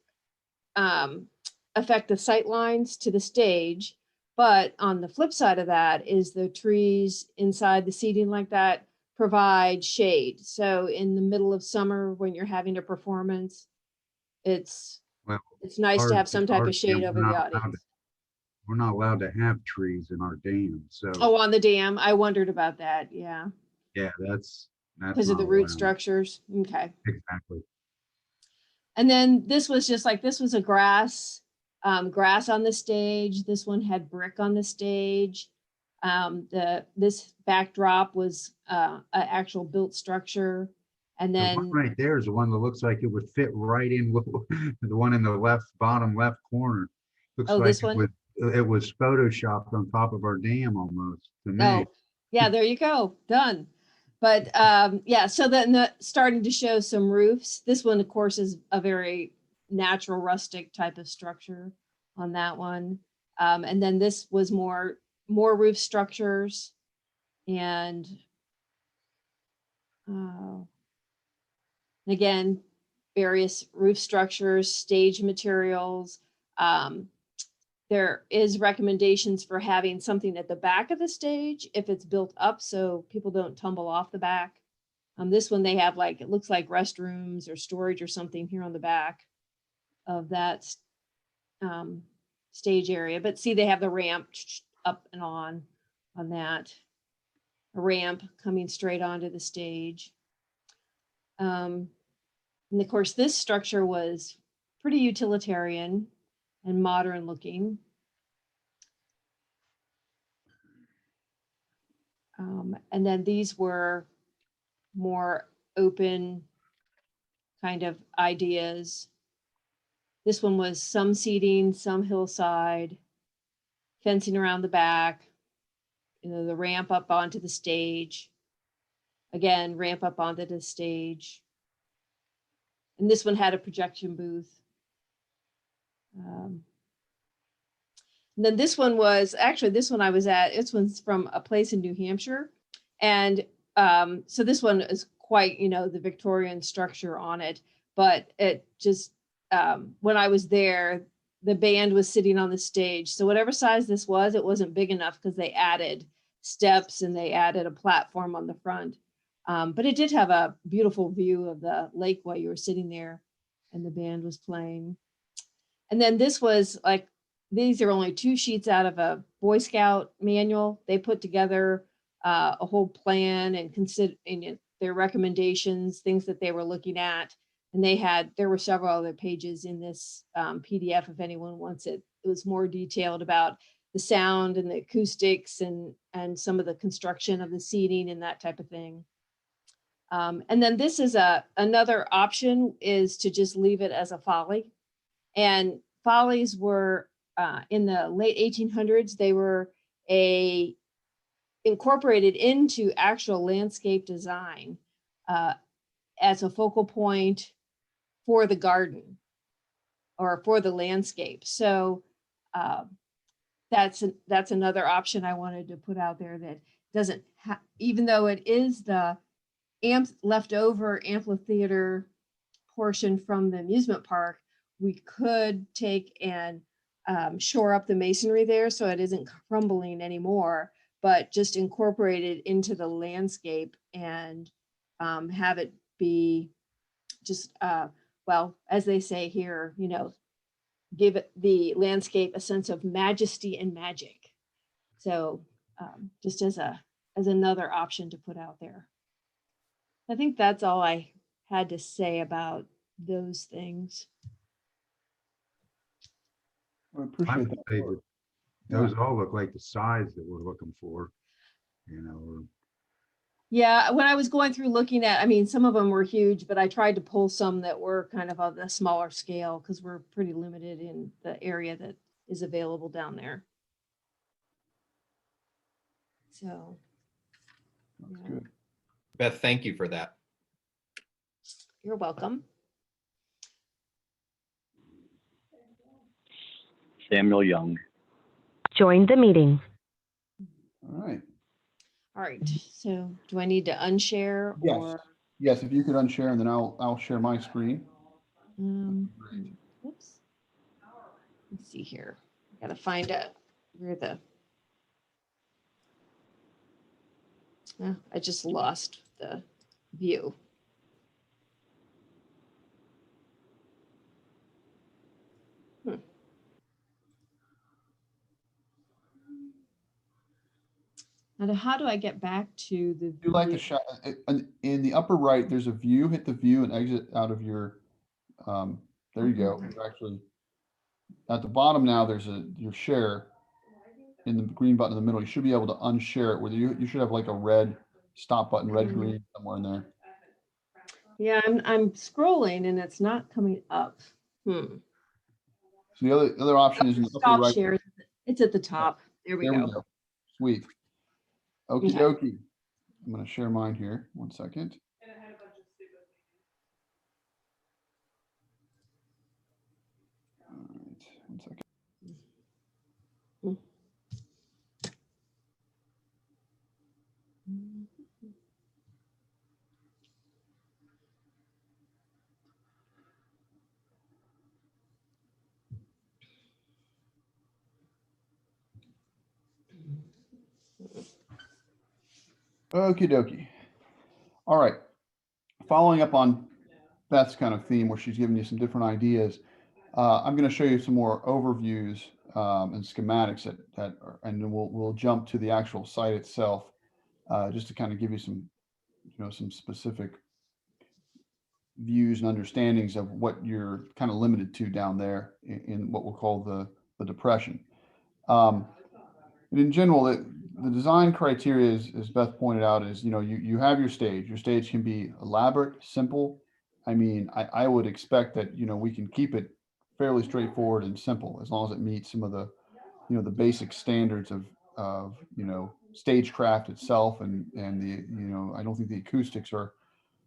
affect the sight lines to the stage, but on the flip side of that is the trees inside the seating like that provide shade. So in the middle of summer when you're having a performance, it's nice to have some type of shade over the audience. We're not allowed to have trees in our dam, so. Oh, on the dam, I wondered about that, yeah. Yeah, that's. Because of the root structures, okay. Exactly. And then this was just like, this was a grass on the stage. This one had brick on the stage. This backdrop was an actual built structure. And The one then, right there is the one that looks like it would fit right in with the one in the bottom left corner. Looks Oh, like this one? it was photoshopped on top of our dam almost to me. oh, yeah, there you go, done. But yeah, so then starting to show some roofs. This one, of course, is a very natural rustic type of structure on that one. And then this was more roof structures and again, various roof structures, stage materials. There is recommendations for having something at the back of the stage if it's built up so people don't tumble off the back. This one they have like, it looks like restrooms or storage or something here on the back of that stage area. But see, they have the ramp up and on that. A ramp coming straight onto the stage. And of course, this structure was pretty utilitarian and modern looking. And then these were more open kind of ideas. This one was some seating, some hillside, fencing around the back, the ramp up onto the stage. Again, ramp up onto the stage. And this one had a projection booth. And then this one was, actually this one I was at, this one's from a place in New Hampshire. And so this one is quite, the Victorian structure on it, but it just, when I was there, the band was sitting on the stage. So whatever size this was, it wasn't big enough because they added steps and they added a platform on the front. But it did have a beautiful view of the lake while you were sitting there and the band was playing. And then this was like, these are only 2 sheets out of a Boy Scout manual. They put together a whole plan and consider their recommendations, things that they were looking at. And there were several other pages in this PDF if anyone wants it. It was more detailed about the sound and the acoustics and some of the construction of the seating and that type of thing. And then this is another option is to just leave it as a folly. And follies were in the late 1800s, they were incorporated into actual landscape design as a focal point for the garden or for the landscape. So that's another option I wanted to put out there that doesn't even though it is the leftover amphitheater portion from the amusement park, we could take and shore up the masonry there so it isn't crumbling anymore, but just incorporate it into the landscape and have it be just, well, as they say here, give it the landscape a sense of majesty and magic. So just as another option to put out there. I think that's all I had to say about those things. I I appreciate would that. say that those all look like the size that we're looking for, or Yeah, when I was going through looking at, some of them were huge, but I tried to pull some that were kind of the smaller scale because we're pretty limited in the area that is available down there. So. That's yeah. good. Beth, thank you for that. You're welcome. Samuel Young. Joined the meeting. All right. All right, so do I need to unshare Yes. or? Yes, if you could unshare and then I'll share my screen. Oops. Let's see here. I gotta find out where I just lost the view. Now, how do I get back to the? If you like the view? shot in the upper right, there's a view, hit the view and exit out of your, there you go. You're actually at the bottom now, there's your share in the green button in the middle. You should be able to unshare it with you should have like a red stop button, red, green somewhere in there. Yeah, I'm scrolling and it's not coming up. So the other option is in the upper Stop right. share. It's at the top. There we go. Sweet. Okie Okay. dokie. I'm going to share mine here. 1 second. All right. 1 second. Okie dokie. All right. Following up on Beth's kind of theme where she's giving you some different ideas, I'm going to show you some more overviews and schematics and then we'll jump to the actual site itself just to kind of give you some, some specific views and understandings of what you're kind of limited to down there in what we'll call the depression. And in general, the design criteria, as Beth pointed out, is, you have your stage. Your stage can be elaborate, simple. I would expect that, we can keep it fairly straightforward and simple as long as it meets some of the, the basic standards of stagecraft itself and the, I don't think the acoustics are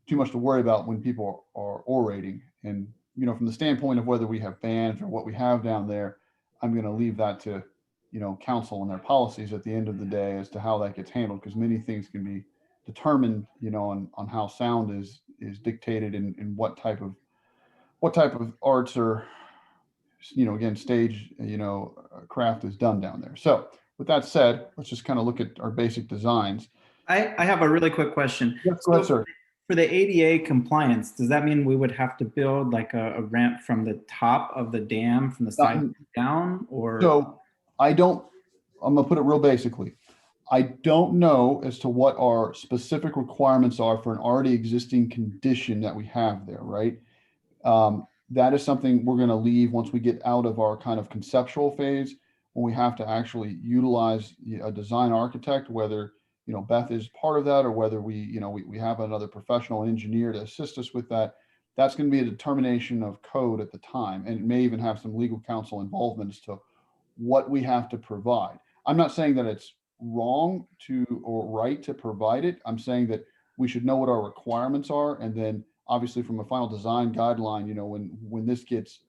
too much to worry about when people are orating. And, from the standpoint of whether we have bands or what we have down there, I'm going to leave that to, council and their policies at the end of the day as to how that gets handled, because many things can be determined, on how sound is dictated and what type of arts or, again, stage, craft is done down there. So with that said, let's just kind of look at our basic designs. I have a really quick question. Yes, go ahead, sir. For the ADA compliance, does that mean we would have to build like a ramp from the top of the dam, from the side down, or? So I'm gonna put it real basically. I don't know as to what our specific requirements are for an already existing condition that we have there, right? That is something we're gonna leave once we get out of our kind of conceptual phase, when we have to actually utilize a design architect, whether Beth is part of that, or whether we have another professional engineer to assist us with that. That's going to be a determination of code at the time, and it may even have some legal counsel involvement as to what we have to provide. I'm not saying that it's wrong or right to provide it. I'm saying that we should know what our requirements are, and then obviously from a final design guideline, when this gets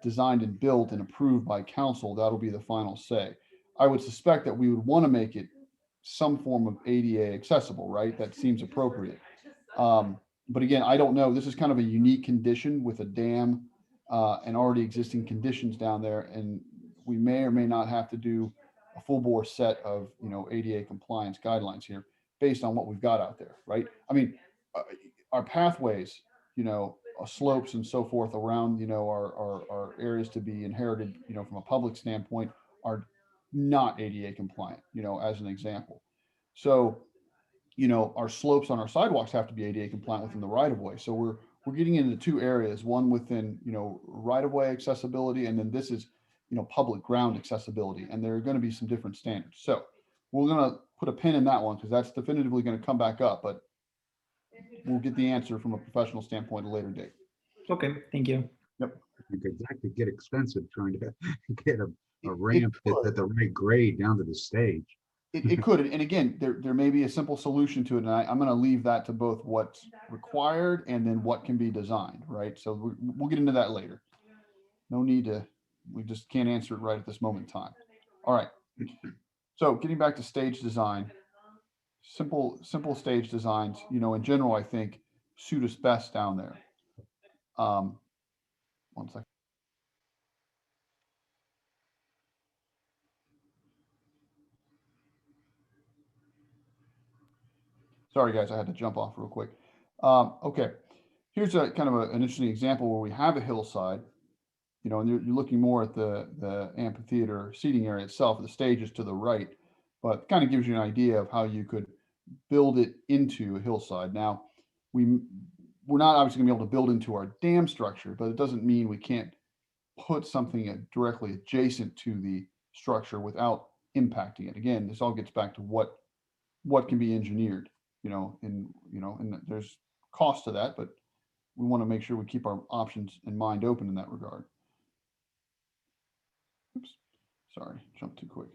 designed and built and approved by council, that'll be the final say. I would suspect that we would want to make it some form of ADA accessible, right? That seems appropriate. But again, I don't know. This is kind of a unique condition with a dam and already existing conditions down there. And we may or may not have to do a full bore set of, ADA compliance guidelines here based on what we've got out there, right? I mean, our pathways, slopes and so forth around, our areas to be inherited, from a public standpoint are not ADA compliant, as an example. So, our slopes on our sidewalks have to be ADA compliant within the right of way. So we're getting into two areas, one within, right of way accessibility, and then this is, public ground accessibility. And there are going to be some different standards. So we're going to put a pin in that one because that's definitively going to come back up, but we'll get the answer from a professional standpoint at a later date. Okay, thank you. Yep. Because that could get expensive trying to get a ramp that's at the right grade down to the stage. It could, and again, there may be a simple solution to it, and I'm going to leave that to both what's required and then what can be designed, right? So we'll get into that later. No need to, we just can't answer it right at this moment in time. All right. So getting back to stage design, simple stage designs, in general, I think suit us best down there. One second. Sorry, guys, I had to jump off real quick. Okay, here's a kind of an interesting example where we have a hillside, and you're looking more at the amphitheater seating area itself. The stage is to the right, but it kind of gives you an idea of how you could build it into a hillside. Now, we're not obviously going to be able to build into our dam structure, but it doesn't mean we can't put something directly adjacent to the structure without impacting it. Again, this all gets back to what can be engineered. And there's cost to that, but we want to make sure we keep our options in mind open in that regard. Oops, sorry, jumped too quick.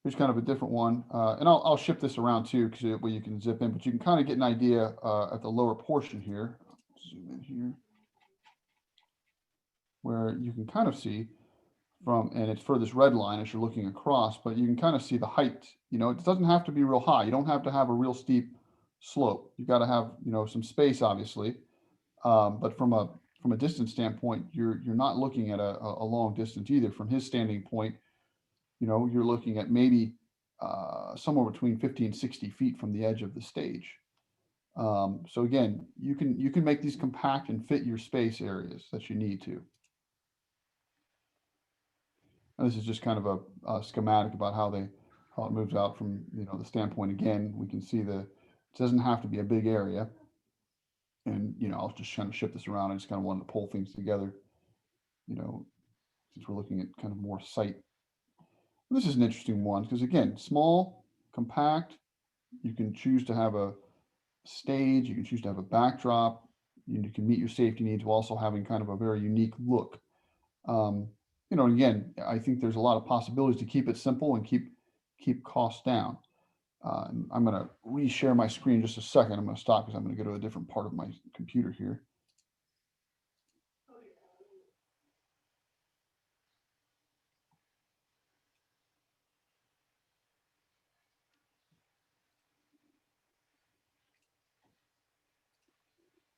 Here's kind of a different one, and I'll shift this around too, because where you can zip in, but you can kind of get an idea at the lower portion here. Zoom in here, where you can kind of see and it's for this red line as you're looking across, but you can kind of see the height. It doesn't have to be real high. You don't have to have a real steep slope. You got to have, some space, obviously. But from a distance standpoint, you're not looking at a long distance either. From his standing point, you're looking at maybe somewhere between 50 and 60 feet from the edge of the stage. So again, you can make these compact and fit your space areas that you need to. And this is just kind of a schematic about how it moves out from, the standpoint. Again, we can see it doesn't have to be a big area. And, I'll just kind of shift this around. I just kind of wanted to pull things together, since we're looking at kind of more site. This is an interesting one because, again, small, compact. You can choose to have a stage. You can choose to have a backdrop. You can meet your safety needs while also having kind of a very unique look. Again, I think there's a lot of possibilities to keep it simple and keep costs down. And I'm going to reshare my screen just a second. I'm going to stop because I'm going to go to a different part of my computer here.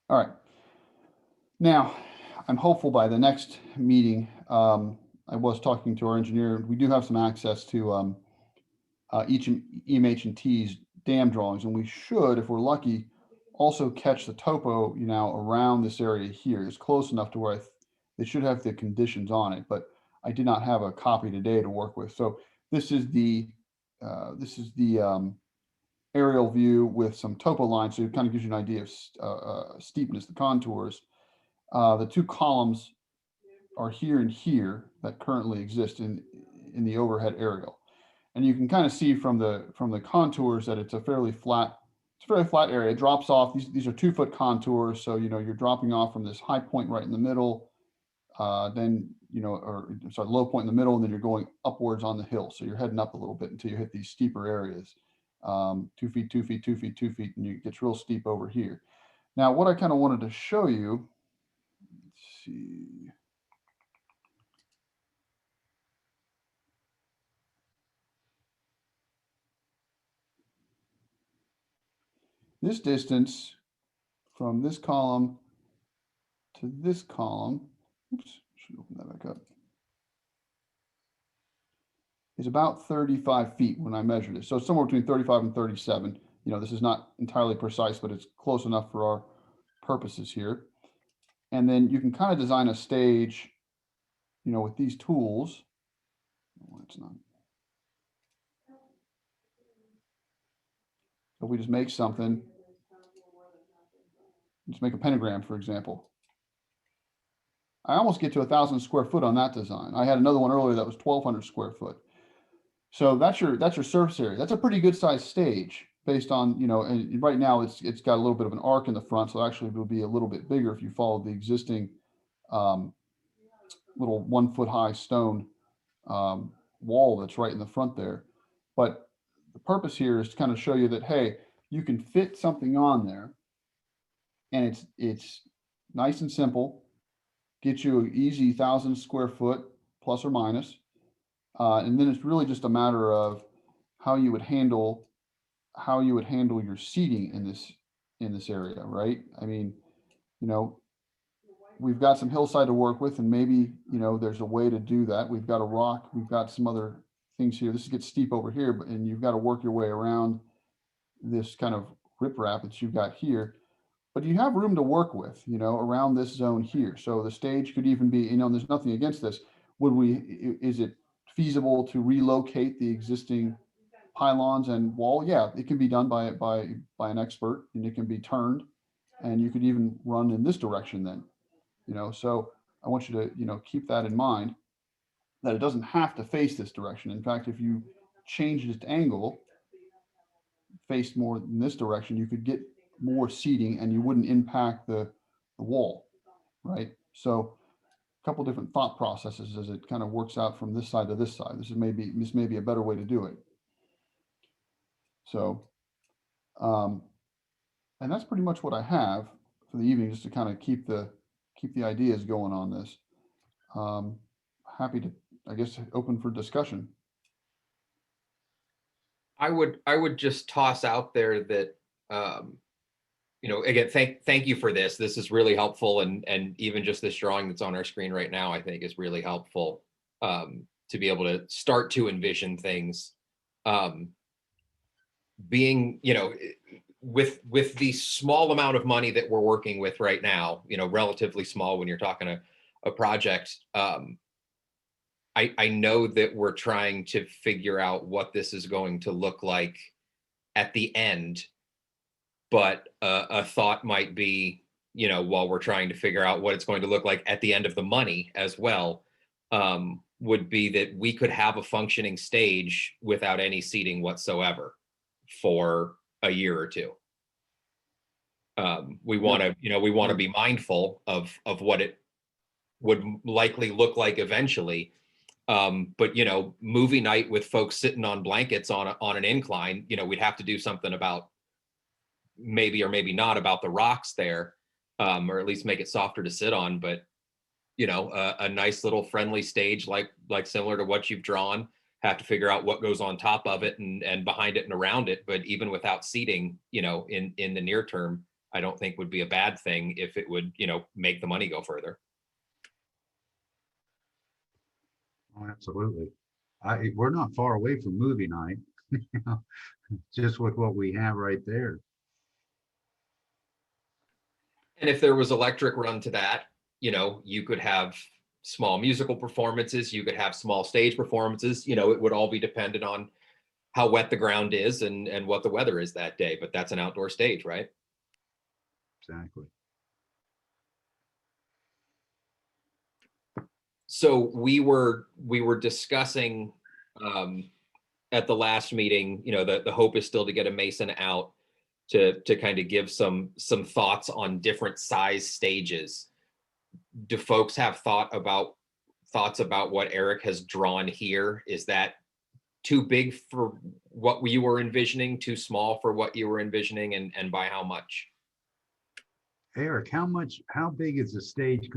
All right. Now, I'm hopeful by the next meeting, I was talking to our engineer, we do have some access to each EMH&T's dam drawings, and we should, if we're lucky, also catch the topo, around this area here. It's close enough to where they should have the conditions on it, but I did not have a copy today to work with. So this is the aerial view with some topo lines, so it kind of gives you an idea of steepness, the contours. The two columns are here and here that currently exist in the overhead aerial, and you can kind of see from the contours that it's a fairly flat area. It drops off. These are 2-foot contours, so you're dropping off from this high point right in the middle, then low point in the middle, and then you're going upwards on the hill. So you're heading up a little bit until you hit these steeper areas. 2 feet, 2 feet, 2 feet, 2 feet, and it gets real steep over here. Now, what I kind of wanted to show you, let's see. This distance from this column to this column, oops, should open that back up, is about 35 feet when I measured it. So it's somewhere between 35 and 37. This is not entirely precise, but it's close enough for our purposes here. And then you can kind of design a stage, with these tools. Oh, it's not. So we just make something. Just make a pentagram, for example. I almost get to 1,000 square foot on that design. I had another one earlier that was 1,200 square foot. So that's your surface area. That's a pretty good sized stage based on, and right now it's got a little bit of an arc in the front. So actually it will be a little bit bigger if you follow the existing little 1 foot high stone wall that's right in the front there. But the purpose here is to kind of show you that, hey, you can fit something on there, and it's nice and simple, get you an easy 1,000 square foot plus or minus. And then it's really just a matter of how you would handle your seating in this area, right? I mean, we've got some hillside to work with, and maybe, there's a way to do that. We've got a rock, we've got some other things here. This gets steep over here, and you've got to work your way around this kind of riprap that you've got here. But you have room to work with, around this zone here. So the stage could even be, there's nothing against this. Is it feasible to relocate the existing pylons and wall? Yeah, it can be done by an expert, and it can be turned, and you could even run in this direction then, so I want you to, keep that in mind, that it doesn't have to face this direction. In fact, if you change its angle, faced more in this direction, you could get more seating and you wouldn't impact the wall, right? So a couple different thought processes as it kind of works out from this side to this side. This may be a better way to do it. So, and that's pretty much what I have for the evening, just to kind of keep the ideas going on this. Happy to, I guess, open for discussion. I would just toss out there that, again, thank you for this. This is really helpful. And even just this drawing that's on our screen right now, I think is really helpful to be able to start to envision things being, with the small amount of money that we're working with right now, relatively small when you're talking a project. I know that we're trying to figure out what this is going to look like at the end, but a thought might be, while we're trying to figure out what it's going to look like at the end of the money as well, would be that we could have a functioning stage without any seating whatsoever for a year or two. We want to be mindful of what it would likely look like eventually. But you know, movie night with folks sitting on blankets on an incline, you know, we'd have to do something about maybe or maybe not about the rocks there, or at least make it softer to sit on. But you know, a nice little friendly stage like similar to what you've drawn. Have to figure out what goes on top of it and behind it and around it. But even without seating, you know, in the near term, I don't think would be a bad thing if it would, you know, make the money go further. Oh, absolutely. We're not far away from movie night, you know, just with what we have right there. And if there was electric run to that, you know, you could have small musical performances, you could have small stage performances, you know, it would all be dependent on how wet the ground is and what the weather is that day, but that's an outdoor stage, right? Exactly. So we were discussing at the last meeting, you know, the hope is still to get a mason out to kind of give some thoughts on different size stages. Do folks have thoughts about what Eric has drawn here? Is that too big for what you were envisioning, too small for what you were envisioning, and by how much? Eric, how big is the stage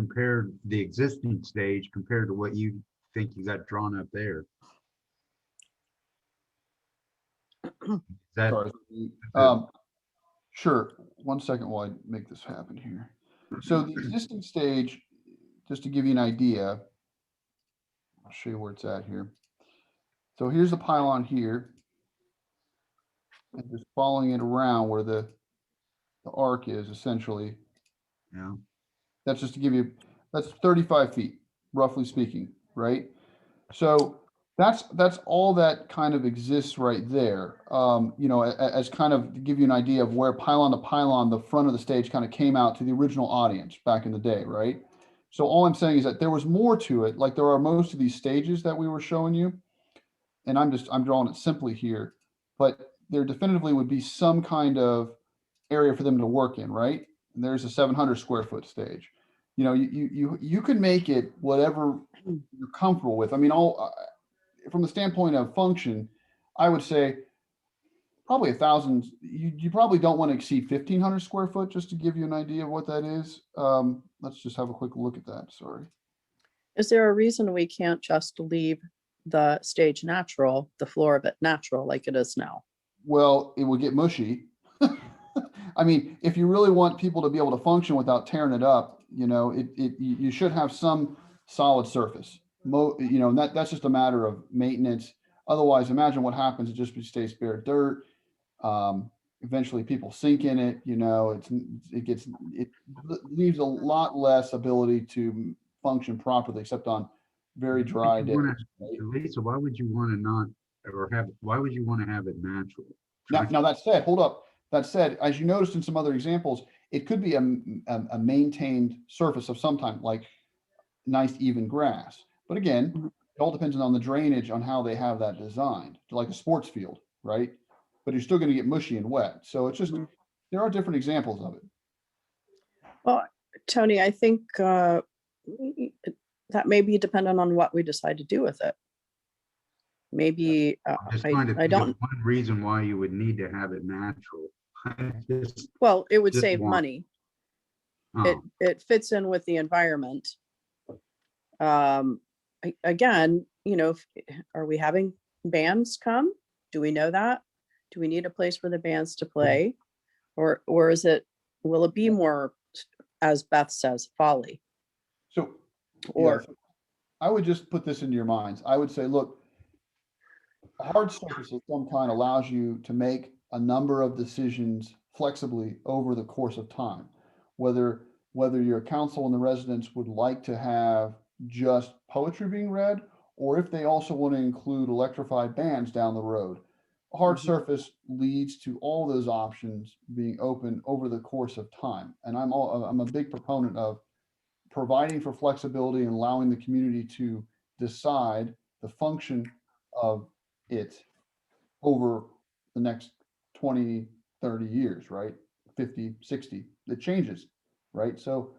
the existing stage compared to what you think you got drawn up there? Is that, Sorry. Sure. 1 second while I make this happen here. So the existing stage, just to give you an idea, I'll show you where it's at here. So here's the pylon here. And just following it around where the arc is essentially. yeah, That's just to give you, that's 35 feet, roughly speaking, right? So that's all that kind of exists right there. You know, as kind of to give you an idea of where pylon to pylon, the front of the stage kind of came out to the original audience back in the day, right? So all I'm saying is that there was more to it, like there are most of these stages that we were showing you. And I'm drawing it simply here, but there definitively would be some kind of area for them to work in, right? And there's a 700 square foot stage. You know, you could make it whatever you're comfortable with. I mean, from the standpoint of function, I would say probably 1,000. You probably don't want to exceed 1,500 square foot, just to give you an idea of what that is. Let's just have a quick look at that. Sorry. Is there a reason we can't just leave the stage natural, the floor of it natural like it is now? Well, it will get mushy. I mean, if you really want people to be able to function without tearing it up, you know, you should have some solid surface. You know, that's just a matter of maintenance. Otherwise, imagine what happens. It just stays bare dirt. Eventually, people sink in it. You know, it leaves a lot less ability to function properly, except on very dry days. Lisa, why would you want to have it natural? Now that said, hold up. That said, as you noticed in some other examples, it could be a maintained surface of some kind, like nice even grass. But again, it all depends on the drainage, on how they have that designed, like a sports field, right? But you're still going to get mushy and wet. So it's just, there are different examples of it. Well, Tony, I think that may be dependent on what we decide to do with it. Maybe I don't. One reason why you would need to have it natural. Well, it would save money. It fits in with the environment. Again, you know, are we having bands come? Do we know that? Do we need a place for the bands to play? Or will it be more, as Beth says, folly? So, or I would just put this into your minds. I would say, look, a hard surface of some kind allows you to make a number of decisions flexibly over the course of time. Whether your council and the residents would like to have just poetry being read, or if they also want to include electrified bands down the road. A hard surface leads to all those options being open over the course of time. And I'm a big proponent of providing for flexibility and allowing the community to decide the function of it over the next 20, 30 years, right? 50, 60, it changes, right? So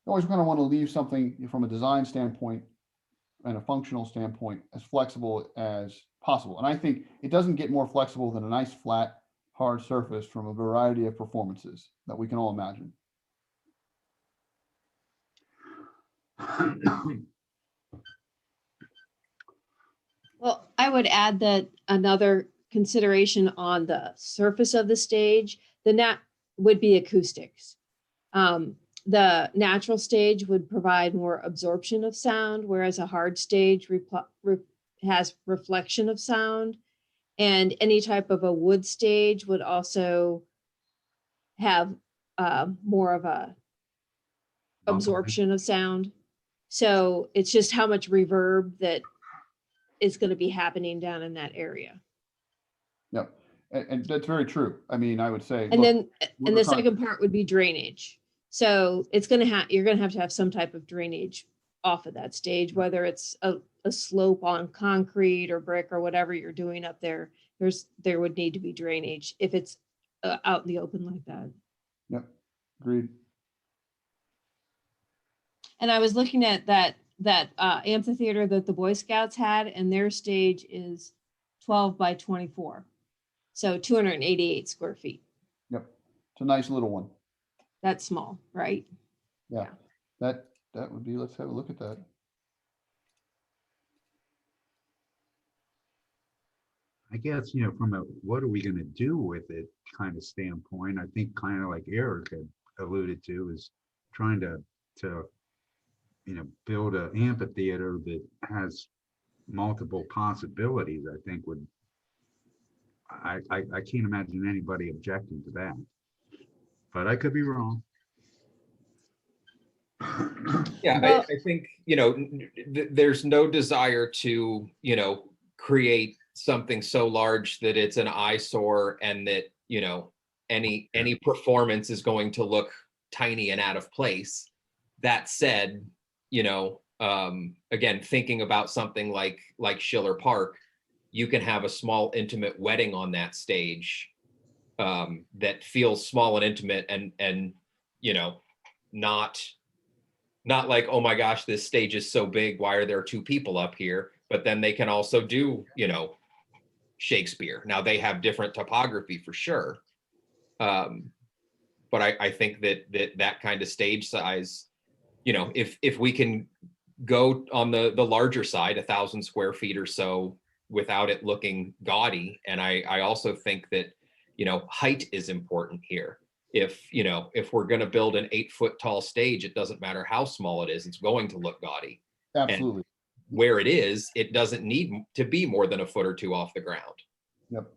you always kind of want to leave something from a design standpoint and a functional standpoint, as flexible as possible. And I think it doesn't get more flexible than a nice flat, hard surface from a variety of performances that we can all imagine. Well, I would add that another consideration on the surface of the stage, would be acoustics. The natural stage would provide more absorption of sound, whereas a hard stage has reflection of sound. And any type of a wood stage would also have more of a absorption of sound. So it's just how much reverb that is going to be happening down in that area. Yep. And that's very true. I mean, I would say. And look, then, we're and the trying- second part would be drainage. So it's going to you're going to have some type of drainage off of that stage, whether it's a slope on concrete or brick or whatever you're doing up there. There would need to be drainage if it's out in the open like that. Yep, agreed. And I was looking at that amphitheater that the Boy Scouts had, and their stage is 12 by 24. So 288 square feet. Yep, it's a nice little one. That's small, right? Yeah, that would be, let's have a look at that. I guess, from a what are we going to do with it kind of standpoint, I think kind of like Eric had alluded to, is trying to build an amphitheater that has multiple possibilities. I think I can't imagine anybody objecting to that, but I could be wrong. Yeah, Well- I think, there's no desire to, create something so large that it's an eyesore and that, any performance is going to look tiny and out of place. That said, again, thinking about something like Schiller Park, you can have a small intimate wedding on that stage that feels small and intimate and not like, oh my gosh, this stage is so big, why are there two people up here? But then they can also do, Shakespeare. Now they have different topography for sure. But I think that kind of stage size, if we can go on the larger side, 1,000 square feet or so, without it looking gaudy. And I also think that, height is important here. If we're going to build an 8-foot tall stage, it doesn't matter how small it is, it's going to look gaudy. Absolutely. And where it is, it doesn't need to be more than a foot or two off the ground. Yep.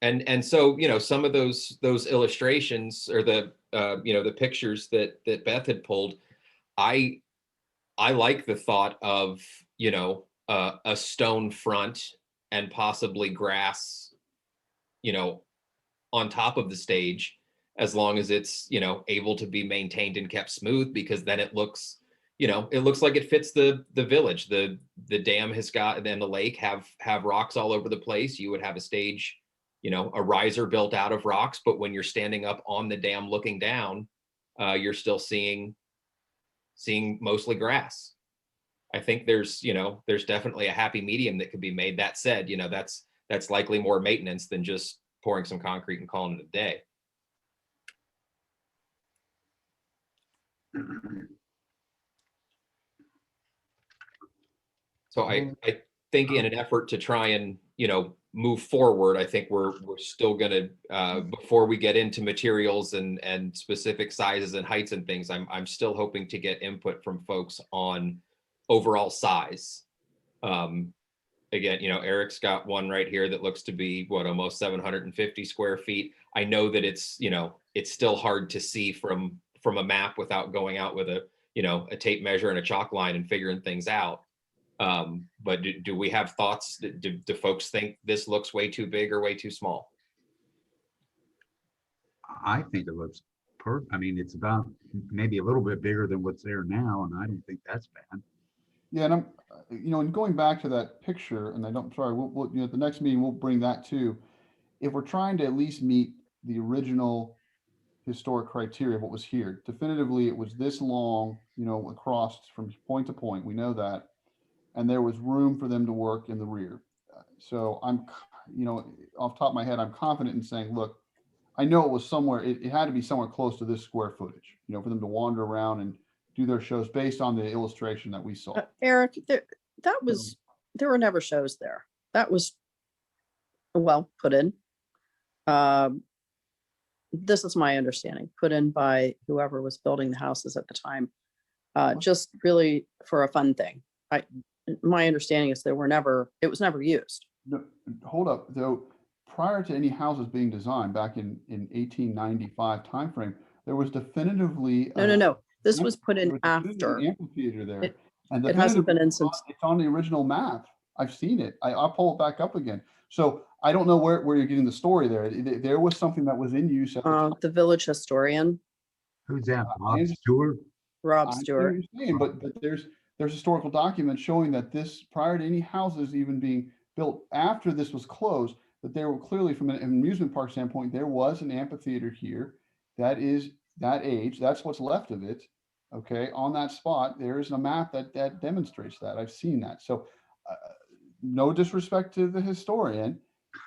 And so, some of those illustrations or the pictures that Beth had pulled, I like the thought of, a stone front and possibly grass, on top of the stage, as long as it's, able to be maintained and kept smooth, because then it looks, it looks like it fits the village. The dam has got, and the lake have rocks all over the place. You would have a stage, a riser built out of rocks, but when you're standing up on the dam looking down, you're still seeing mostly grass. I think there's definitely a happy medium that could be made. That said, that's likely more maintenance than just pouring some concrete and calling it a day. So I think in an effort to try and, move forward, I think we're still gonna, before we get into materials and specific sizes and heights and things, I'm still hoping to get input from folks on overall size. Again, Eric's got one right here that looks to be almost 750 square feet. I know that it's still hard to see from a map without going out with a tape measure and a chalk line and figuring things out. But do we have thoughts? Do folks think this looks way too big or way too small? I think it looks I mean, it's about maybe a little bit bigger than what's there now, and I don't think that's bad. Yeah, and I'm, and going back to that picture, and we'll at the next meeting, we'll bring that too. If we're trying to at least meet the original historic criteria of what was here. Definitively, it was this long, you know, across from point to point. We know that. And there was room for them to work in the rear. So you know, off the top of my head, I'm confident in saying, look, I know it was somewhere, it had to be somewhere close to this square footage, you know, for them to wander around and do their shows based on the illustration that we saw. Eric, there were never shows there. That was well put in. This is my understanding, put in by whoever was building the houses at the time, just really for a fun thing. My understanding is it was never used. No, hold up, though. Prior to any houses being designed back in 1895 timeframe, there was definitively No. This was put in there was definitively after. an amphitheater there. It- And It hasn't been in definitively since. it's on the original map. I've seen it. I'll pull it back up again. So I don't know where you're getting the story there. There was something that was in use at the time. The village historian, Who's that? I Bob understand- Stewart? Rob I understand what Stewart. you're saying, but there's historical documents showing that this, prior to any houses even being built after this was closed, that there were clearly, from an amusement park standpoint, there was an amphitheater here that is that age. That's what's left of it. Okay, on that spot, there is a map that demonstrates that. I've seen that. So, no disrespect to the historian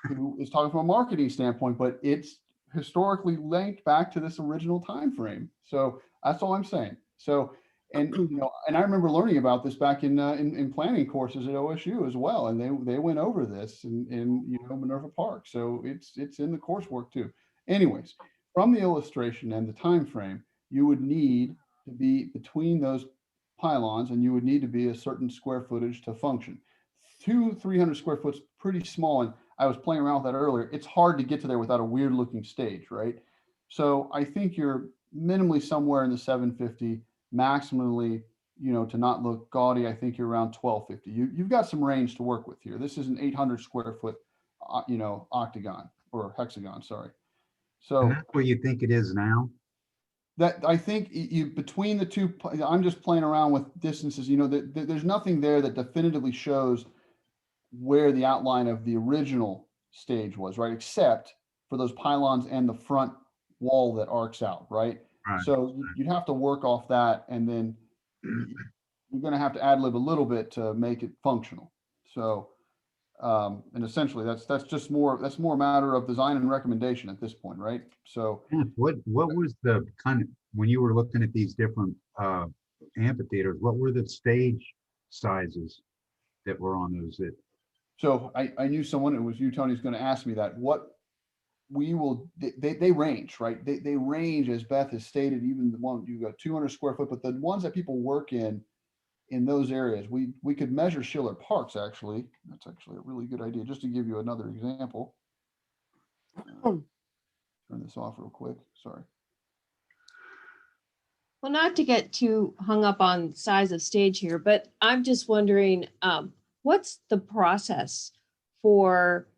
who is talking from a marketing standpoint, but it's historically linked back to this original time frame. So that's all I'm saying. So, and you know, and I remember learning about this back in planning courses at OSU as well, and they went over this in you know, Minerva Park. So it's in the coursework too. Anyways, from the illustration and the time frame, you would need to be between those pylons, and you would need to be a certain square footage to function. 300 square foot's pretty small, and I was playing around with that earlier. It's hard to get to there without a weird looking stage, right? So I think you're minimally somewhere in the 750, maximally, you know, to not look gaudy, I think you're around 1250. You've got some range to work with here. This is an 800 square foot, you know, octagon or hexagon, sorry. So And that's where you think it is now? that, I think you, between the two, I'm just playing around with distances, you know, there's nothing there that definitively shows where the outline of the original stage was, right? Except for those pylons and the front wall that arcs out, right? Right. So you'd have to work off that, and then you're going to have to ad lib a little bit to make it functional. So, and essentially that's just more, that's more a matter of design and recommendation at this point, right? So What was the kind of, when you were looking at these different amphitheaters, what were the stage sizes that were on those? So I knew someone, it was you, Tony, who's going to ask me that. What we will, they range, right? They range, as Beth has stated, even the one, you got 200 square foot, but the ones that people work in those areas, we could measure Schiller Parks, actually. That's actually a really good idea, just to give you another example. Turn this off real quick, sorry. Well, not to get too hung up on size of stage here, but I'm just wondering, what's the process for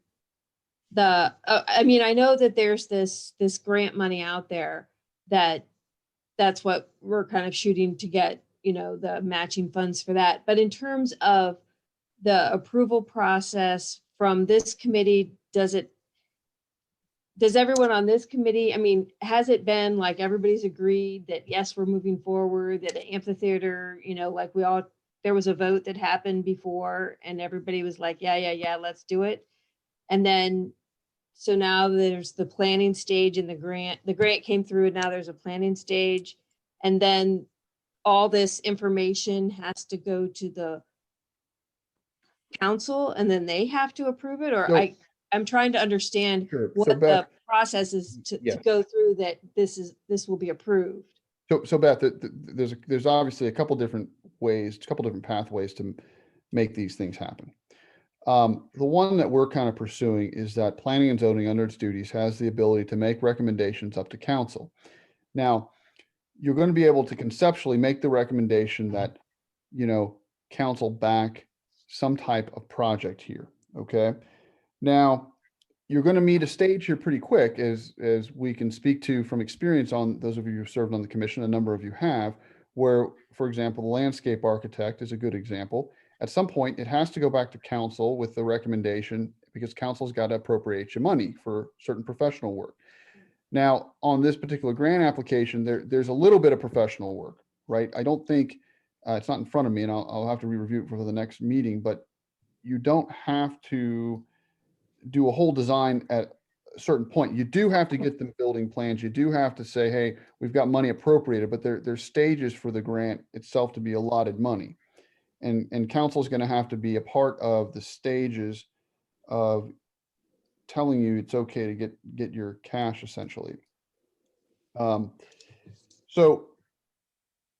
the, I mean, I know that there's this grant money out there that's what we're kind of shooting to get, you know, the matching funds for that. But in terms of the approval process from this committee, does everyone on this committee, I mean, has it been like everybody's agreed that, yes, we're moving forward, that the amphitheater, you know, like there was a vote that happened before and everybody was like, yeah, let's do it. And then, so now there's the planning stage and the grant came through and now there's a planning stage. And then all this information has to go to the council and then they have to approve it, or So- I'm trying to understand Sure. what So the Beth, process is to Yeah. go through that this will be approved. so Beth, there's obviously a couple different ways, a couple different pathways to make these things happen. The one that we're kind of pursuing is that planning and zoning under its duties has the ability to make recommendations up to council. Now, you're going to be able to conceptually make the recommendation that, you know, council back some type of project here, okay? Now, you're going to meet a stage here pretty quick, as we can speak to from experience on those of you who've served on the commission, a number of you have, where, for example, the landscape architect is a good example. At some point, it has to go back to council with the recommendation, because council's got to appropriate you money for certain professional work. Now, on this particular grant application, there's a little bit of professional work, right? I don't think, it's not in front of me, and I'll have to re-review it for the next meeting, but you don't have to do a whole design at a certain point. You do have to get the building plans. You do have to say, hey, we've got money appropriated, but there's stages for the grant itself to be allotted money. And council is going to have to be a part of the stages of telling you it's okay to get your cash, essentially. So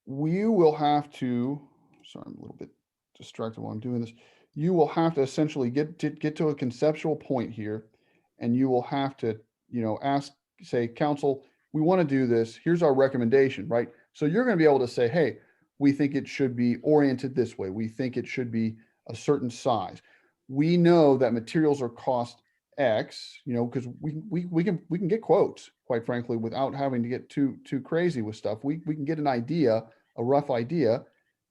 you will have to, sorry, I'm a little bit distracted while I'm doing this. You will have to essentially get to a conceptual point here, and you will have to, ask, say, council, we want to do this. Here's our recommendation, right? So you're going to be able to say, hey, we think it should be oriented this way. We think it should be a certain size. We know that materials are cost X, because we can get quotes, quite frankly, without having to get too crazy with stuff. We can get an idea, a rough idea,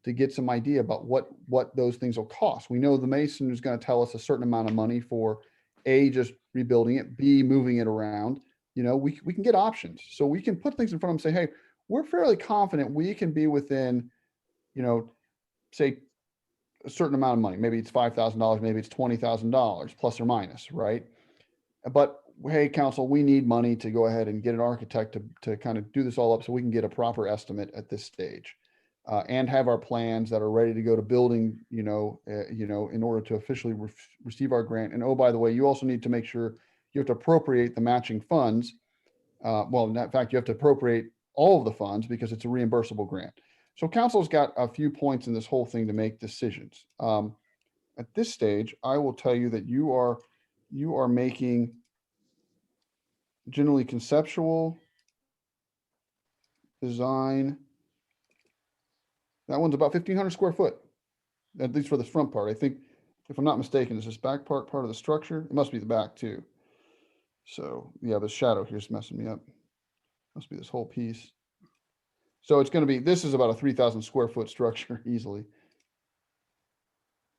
to get some idea about what those things will cost. We know the mason is going to tell us a certain amount of money for A, just rebuilding it, B, moving it around. We can get options. So we can put things in front of them and say, hey, we're fairly confident we can be within, say a certain amount of money. Maybe it's $5,000, maybe it's $20,000 plus or minus, right? But hey, council, we need money to go ahead and get an architect to kind of do this all up so we can get a proper estimate at this stage. And have our plans that are ready to go to building, in order to officially receive our grant. And oh, by the way, you also need to make sure you have to appropriate the matching funds. Well, in fact, you have to appropriate all of the funds because it's a reimbursable grant. So council's got a few points in this whole thing to make decisions. At this stage, I will tell you that you are making generally conceptual design. That one's about 1,500 square foot, at least for the front part. I think, if I'm not mistaken, is this back part of the structure? It must be the back too. So yeah, the shadow here's messing me up. Must be this whole piece. So it's going to be, this is about a 3,000 square foot structure easily.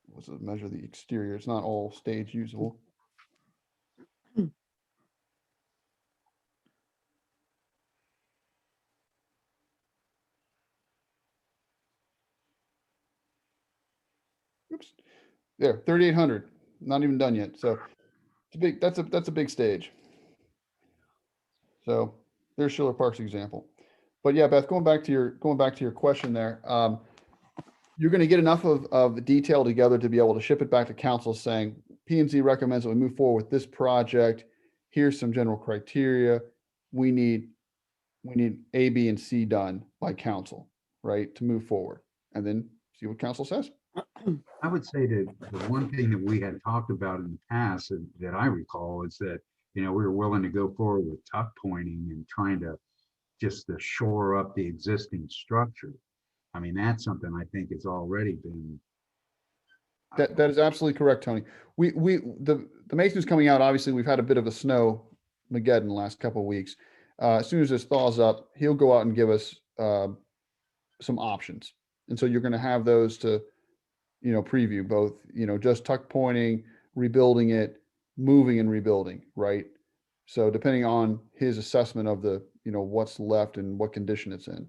What's the measure of the exterior? It's not all stage usable. Oops. There, 3,800. Not even done yet. So it's a big. That's a big stage. So there's Schiller Park's example. But yeah, Beth, going back to your question there, you're going to get enough of the detail together to be able to ship it back to council saying P&Z recommends that we move forward with this project. Here's some general criteria. We need A, B, and C done by council, right, to move forward, and then see what council says. I would say that the one thing that we had talked about in the past that I recall is that, we were willing to go forward with tuck pointing and trying to just to shore up the existing structure. I mean, that's something I think has already been. That is absolutely correct, Tony. The mason's coming out. Obviously, we've had a bit of a snow Mageddon the last couple of weeks. As soon as this thaws up, he'll go out and give us some options. And so you're going to have those to, preview both, just tuck pointing, rebuilding it, moving and rebuilding, right? So depending on his assessment of the, what's left and what condition it's in.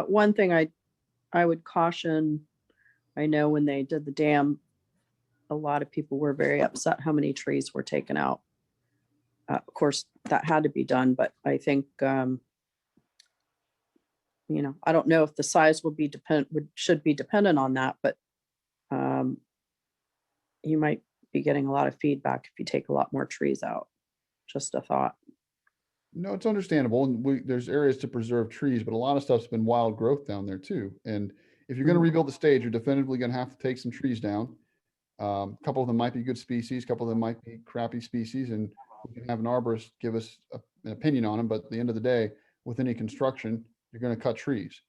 One thing I would caution, I know when they did the dam, a lot of people were very upset how many trees were taken out. Of course, that had to be done, but I think, I don't know if the size should be dependent on that, but you might be getting a lot of feedback if you take a lot more trees out. Just a thought. No, it's understandable. And there's areas to preserve trees, but a lot of stuff's been wild growth down there too. And if you're going to rebuild the stage, you're definitively going to have to take some trees down. A couple of them might be good species, a couple of them might be crappy species, and we can have an arborist give us an opinion on them. But at the end of the day, with any construction, you're going to cut trees.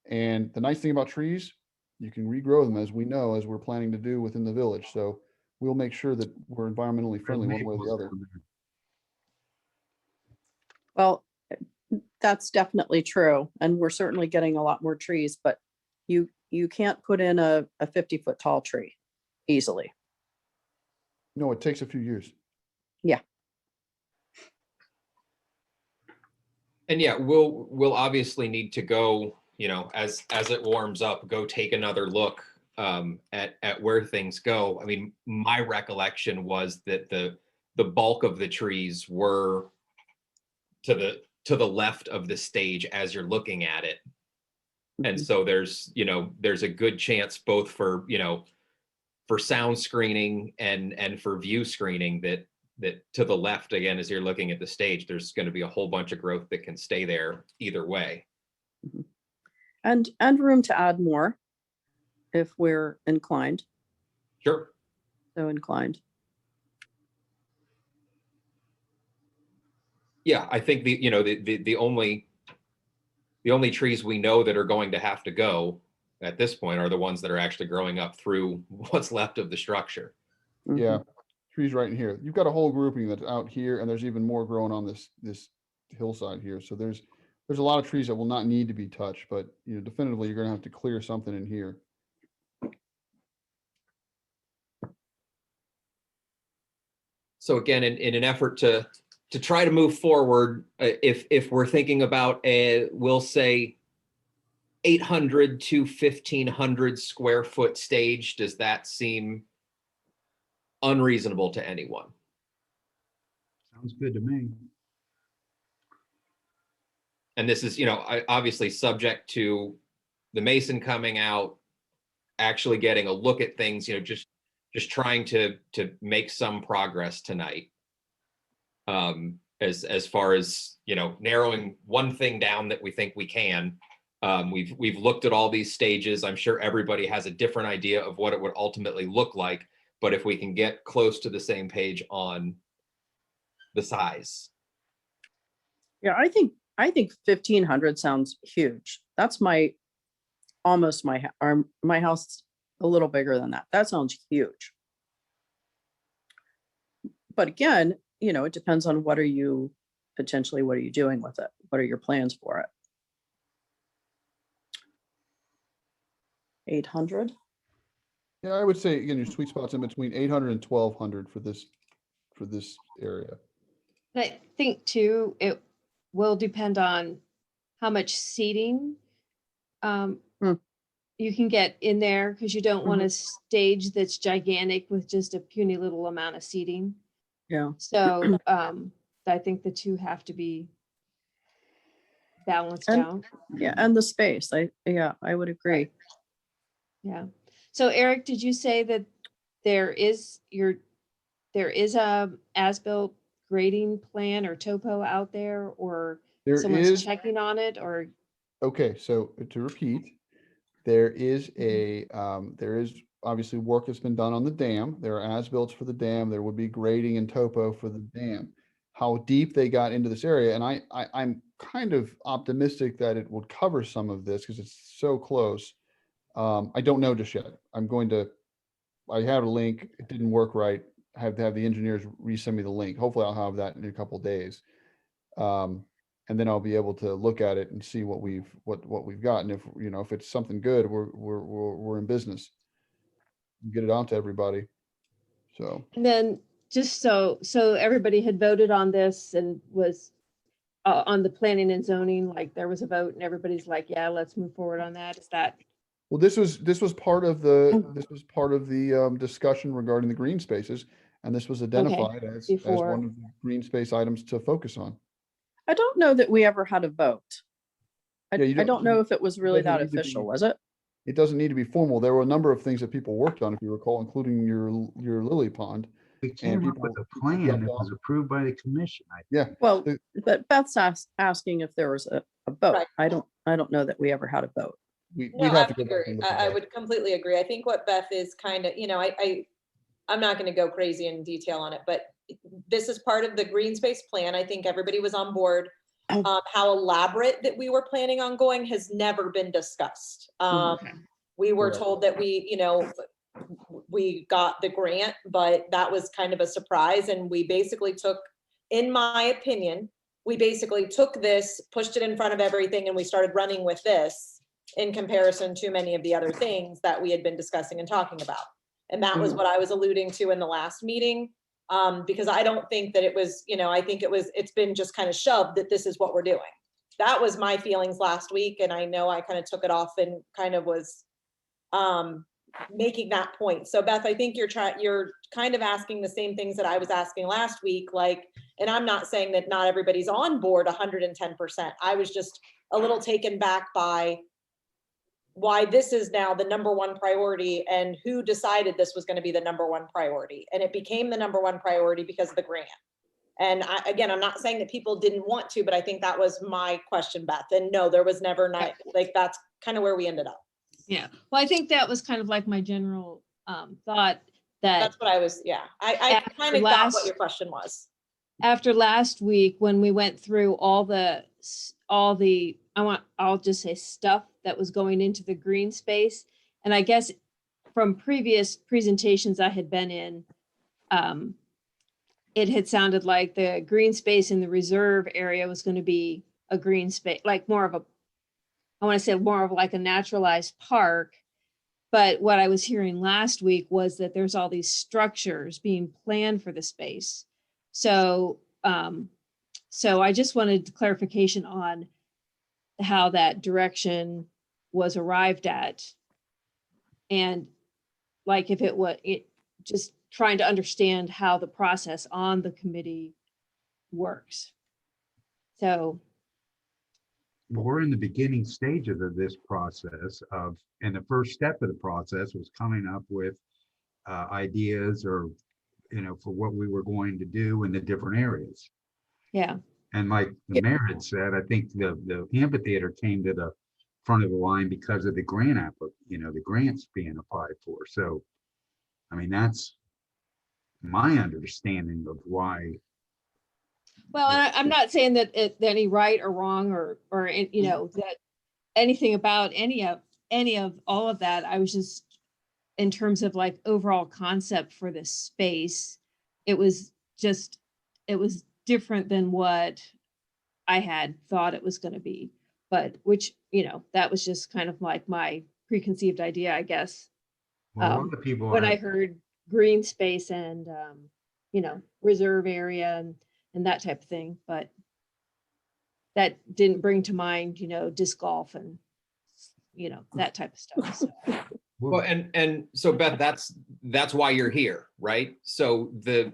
And the nice thing about trees, you can regrow them, as we know, as we're planning to do within the village. So we'll make sure that we're environmentally friendly one way or the other. Well, that's definitely true. And we're certainly getting a lot more trees, but you can't put in a 50-foot tall tree easily. No, it takes a few years. And yeah, we'll obviously need to go, you know, as it warms up, go take another look at where things go. I mean, my recollection was that the bulk of the trees were to the left of the stage as you're looking at it. And so there's a good chance both for, for sound screening and for view screening that to the left, again, as you're looking at the stage, there's going to be a whole bunch of growth that can stay there either way. And room to add more if we're inclined. Sure. So inclined. Yeah, I think the only trees we know that are going to have to go at this point are the ones that are actually growing up through what's left of the structure. Yeah, trees right in here. You've got a whole grouping that's out here, and there's even more growing on this hillside here. So there's a lot of trees that will not need to be touched, but definitively you're going to have to clear something in here. So again, in an effort to try to move forward, if we're thinking about we'll say 800 to 1,500 square foot stage, does that seem unreasonable to anyone? Sounds good to me. And this is, obviously subject to the mason coming out, actually getting a look at things, just trying to make some progress tonight. As far as, narrowing one thing down that we think we can. We've looked at all these stages. I'm sure everybody has a different idea of what it would ultimately look like, but if we can get close to the same page on the size. Yeah, I think 1,500 sounds huge. That's almost my house, a little bigger than that. That sounds huge. But again, it depends on what are you doing with it? What are your plans for it? 800? Yeah, I would say again, your sweet spot's in between 800 and 1,200 for this area. I think too, it will depend on how much seating you can get in there, because you don't want a stage that's gigantic with just a puny little amount of seating. Yeah. So I think the two have to be balanced out. Yeah, and the space. I would agree. Yeah. So Eric, did you say that there is a as-built grading plan or topo out there, or someone's checking on it, or? Okay, so to repeat, there is obviously work that's been done on the dam. There are as-built for the dam. There would be grading and topo for the dam. How deep they got into this area, and I'm kind of optimistic that it would cover some of this because it's so close. I don't know just yet. I have a link. It didn't work right. I have to have the engineers resend me the link. Hopefully I'll have that in a couple of days. And then I'll be able to look at it and see what we've got. And if it's something good, we're in business. Get it out to everybody. So. And then just so everybody had voted on this and was on the planning and zoning, like there was a vote and everybody's like, yeah, let's move forward on that. Is that? Well, this was part of the discussion regarding the green spaces, and this was identified as one of the green space items to focus on. I don't know that we ever had a vote. I don't know if it was really that doesn't need to official, be. was it? It doesn't need to be formal. There were a number of things that people worked on, if you recall, including your lily pond. We came up with a plan that was approved by the commission. Yeah. Well, but Beth's asking if there was a vote. Right. I don't know that we ever had a vote. No, I would agree. I would completely agree. I think what Beth is kind of, I'm not going to go crazy in detail on it, but this is part of the green space plan. I think everybody was on board. How elaborate that we were planning on going has never been discussed. We were told that we got the grant, but that was kind of a surprise. And we basically took, in my opinion, this, pushed it in front of everything, and we started running with this in comparison to many of the other things that we had been discussing and talking about. And that was what I was alluding to in the last meeting. Because I don't think that it was, I think it's been just kind of shoved that this is what we're doing. That was my feelings last week. And I know I kind of took it off and kind of was making that point. So Beth, I think you're kind of asking the same things that I was asking last week, and I'm not saying that not everybody's on board 110%. I was just a little taken back by why this is now the number one priority and who decided this was going to be the number one priority. And it became the number one priority because of the grant. And again, I'm not saying that people didn't want to, but I think that was my question, Beth. And no, there was never not, that's kind of where we ended up. Yeah, well, I think that was kind of like my general thought that. That's what I was, I kind of got what your question was. After last week, when we went through all the, I'll just say stuff that was going into the green space. And I guess from previous presentations I had been in, it had sounded like the green space in the reserve area was going to be a green space, like more of a, I want to say more of like a naturalized park. But what I was hearing last week was that there's all these structures being planned for the space. So, so I just wanted clarification on how that direction was arrived at. And like if it was, just trying to understand how the process on the committee works. So. Well, we're in the beginning stages of this process and the first step of the process was coming up with ideas or, for what we were going to do in the different areas. Yeah. And like the mayor had said, I think the amphitheater came to the front of the line because of the grant the grants being applied for. So, I mean, that's my understanding of why. Well, I'm not saying that any right or wrong or that anything about any of all of that. I was just, in terms of like overall concept for this space, it was different than what I had thought it was going to be, but which, that was just kind of like my preconceived idea, I guess. Well, a lot of people when I heard green space and, reserve area and that type of thing, but that didn't bring to mind, disc golf and, that type of stuff. So. Well, and so Beth, that's why you're here, right? So the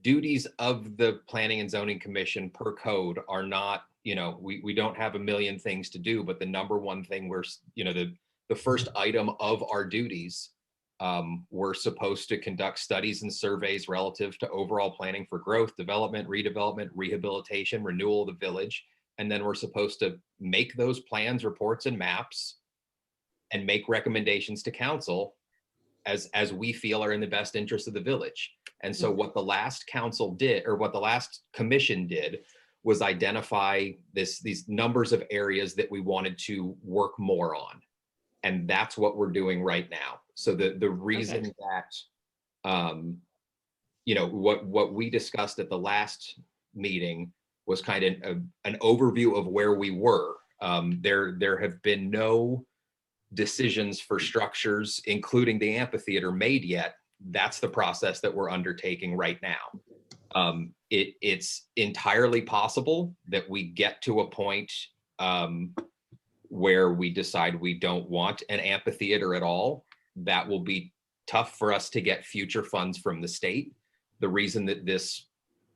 duties of the Planning and Zoning Commission per code are not, we don't have a million things to do, but the number one thing the first item of our duties, we're supposed to conduct studies and surveys relative to overall planning for growth, development, redevelopment, rehabilitation, renewal of the village. And then we're supposed to make those plans, reports, and maps and make recommendations to council as we feel are in the best interest of the village. And so what the last council did, or what the last commission did, was identify these numbers of areas that we wanted to work more on. And that's what we're doing right now. So the reason that, what we discussed at the last meeting was kind of an overview of where we were. There have been no decisions for structures, including the amphitheater, made yet. That's the process that we're undertaking right now. It's entirely possible that we get to a point where we decide we don't want an amphitheater at all. That will be tough for us to get future funds from the state. The reason that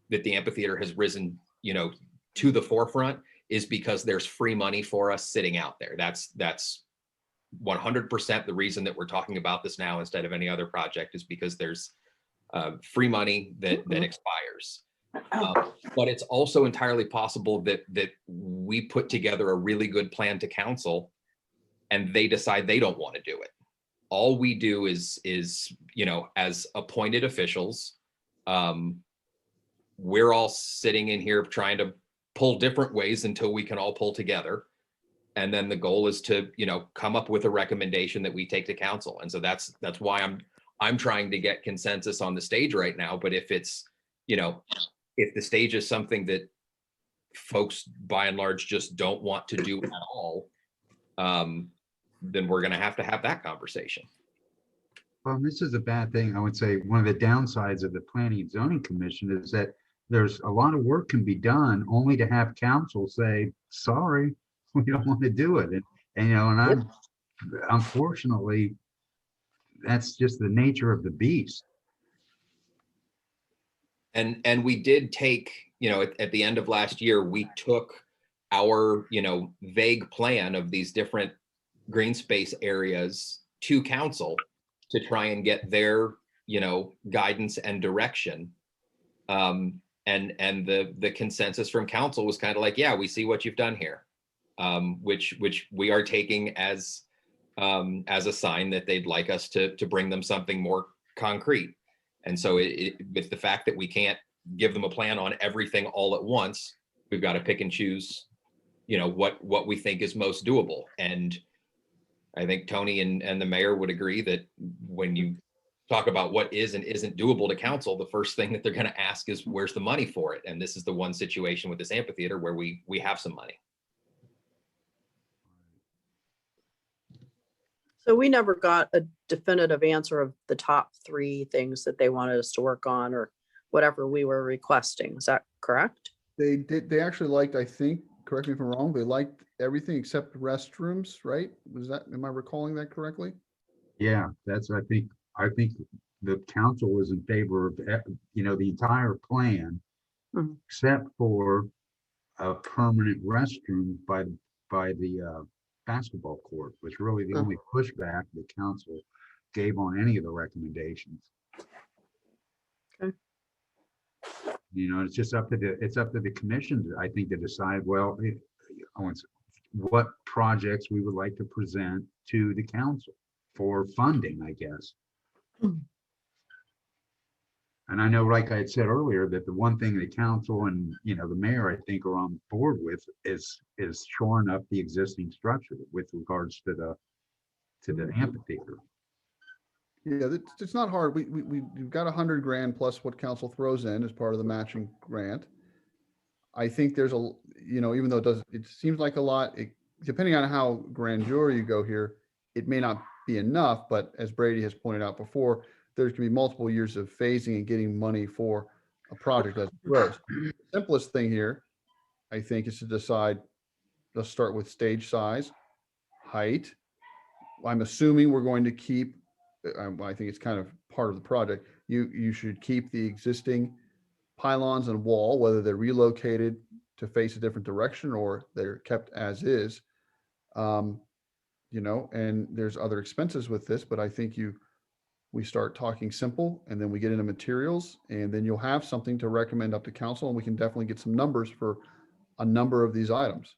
the amphitheater has risen, to the forefront is because there's free money for us sitting out there. That's 100% the reason that we're talking about this now instead of any other project, is because there's free money that expires. But it's also entirely possible that we put together a really good plan to council and they decide they don't want to do it. All we do is as appointed officials, we're all sitting in here trying to pull different ways until we can all pull together. And then the goal is to, come up with a recommendation that we take to council. And so that's why I'm trying to get consensus on the stage right now. But if it's, if the stage is something that folks by and large just don't want to do at all, then we're going to have that conversation. Well, this is a bad thing. I would say one of the downsides of the Planning and Zoning Commission is that there's a lot of work can be done only to have council say, sorry, we don't want to do it. And you know, and I'm, unfortunately, that's just the nature of the beast. And we did take, you know, at the end of last year, we took our, you know, vague plan of these different green space areas to council to try and get their, you know, guidance and direction. And the consensus from council was kind of like, yeah, we see what you've done here, which we are taking as a sign that they'd like us to bring them something more concrete. And so with the fact that we can't give them a plan on everything all at once, we've got to pick and choose, you know, what we think is most doable. And I think Tony and the mayor would agree that when you talk about what is and isn't doable to council, the first thing that they're going to ask is, where's the money for it? And this is the one situation with this amphitheater where we have some money. So we never got a definitive answer of the top 3 things that they wanted us to work on or whatever we were requesting. Is that correct? They did, they actually liked, I think, correct me if I'm wrong, they liked everything except restrooms, right? Was that, am I recalling that correctly? Yeah, that's, I think the council was in favor of, you know, the entire plan, Mhm. except for a permanent restroom by the basketball court, was really the only pushback the council gave on any of the recommendations. Okay. You know, it's just up to the commission, I think, to decide, well, what projects we would like to present to the council for funding, I guess. And I know, like I had said earlier, that the one thing the council and, you know, the mayor, I think, are on board with is shoring up the existing structure with regards to the amphitheater. Yeah, it's not hard. We've got $100,000 plus what council throws in as part of the matching grant. I think there's a, you know, even though it seems like a lot, depending on how grandeur you go here, it may not be enough, but as Brady has pointed out before, there's gonna be multiple years of phasing and getting money for a project as it grows. The simplest thing here, I think, is to decide, let's start with stage size, height. I'm assuming we're going to keep, I think it's kind of part of the project. You should keep the existing pylons and wall, whether they're relocated to face a different direction or they're kept as is. You know, and there's other expenses with this, but I think we start talking simple and then we get into materials and then you'll have something to recommend up to council and we can definitely get some numbers for a number of these items.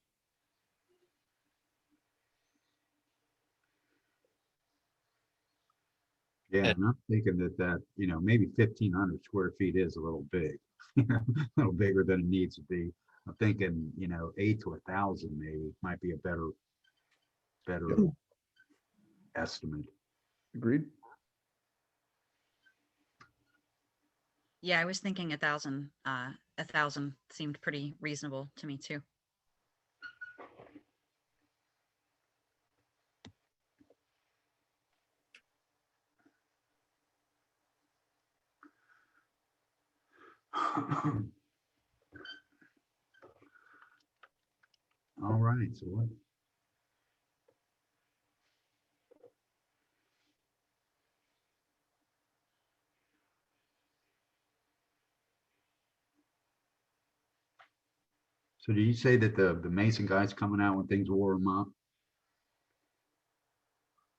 Yeah, and I'm thinking that, you know, maybe 1,500 square feet is a little big, a little bigger than it needs to be. I'm thinking, you know, 8 to 1,000 maybe might be a better estimate. Agreed? Yeah, I was thinking 1,000. 1,000 seemed pretty reasonable to me too. All right, so what? So did you say that the Mason guy's coming out when things warm up?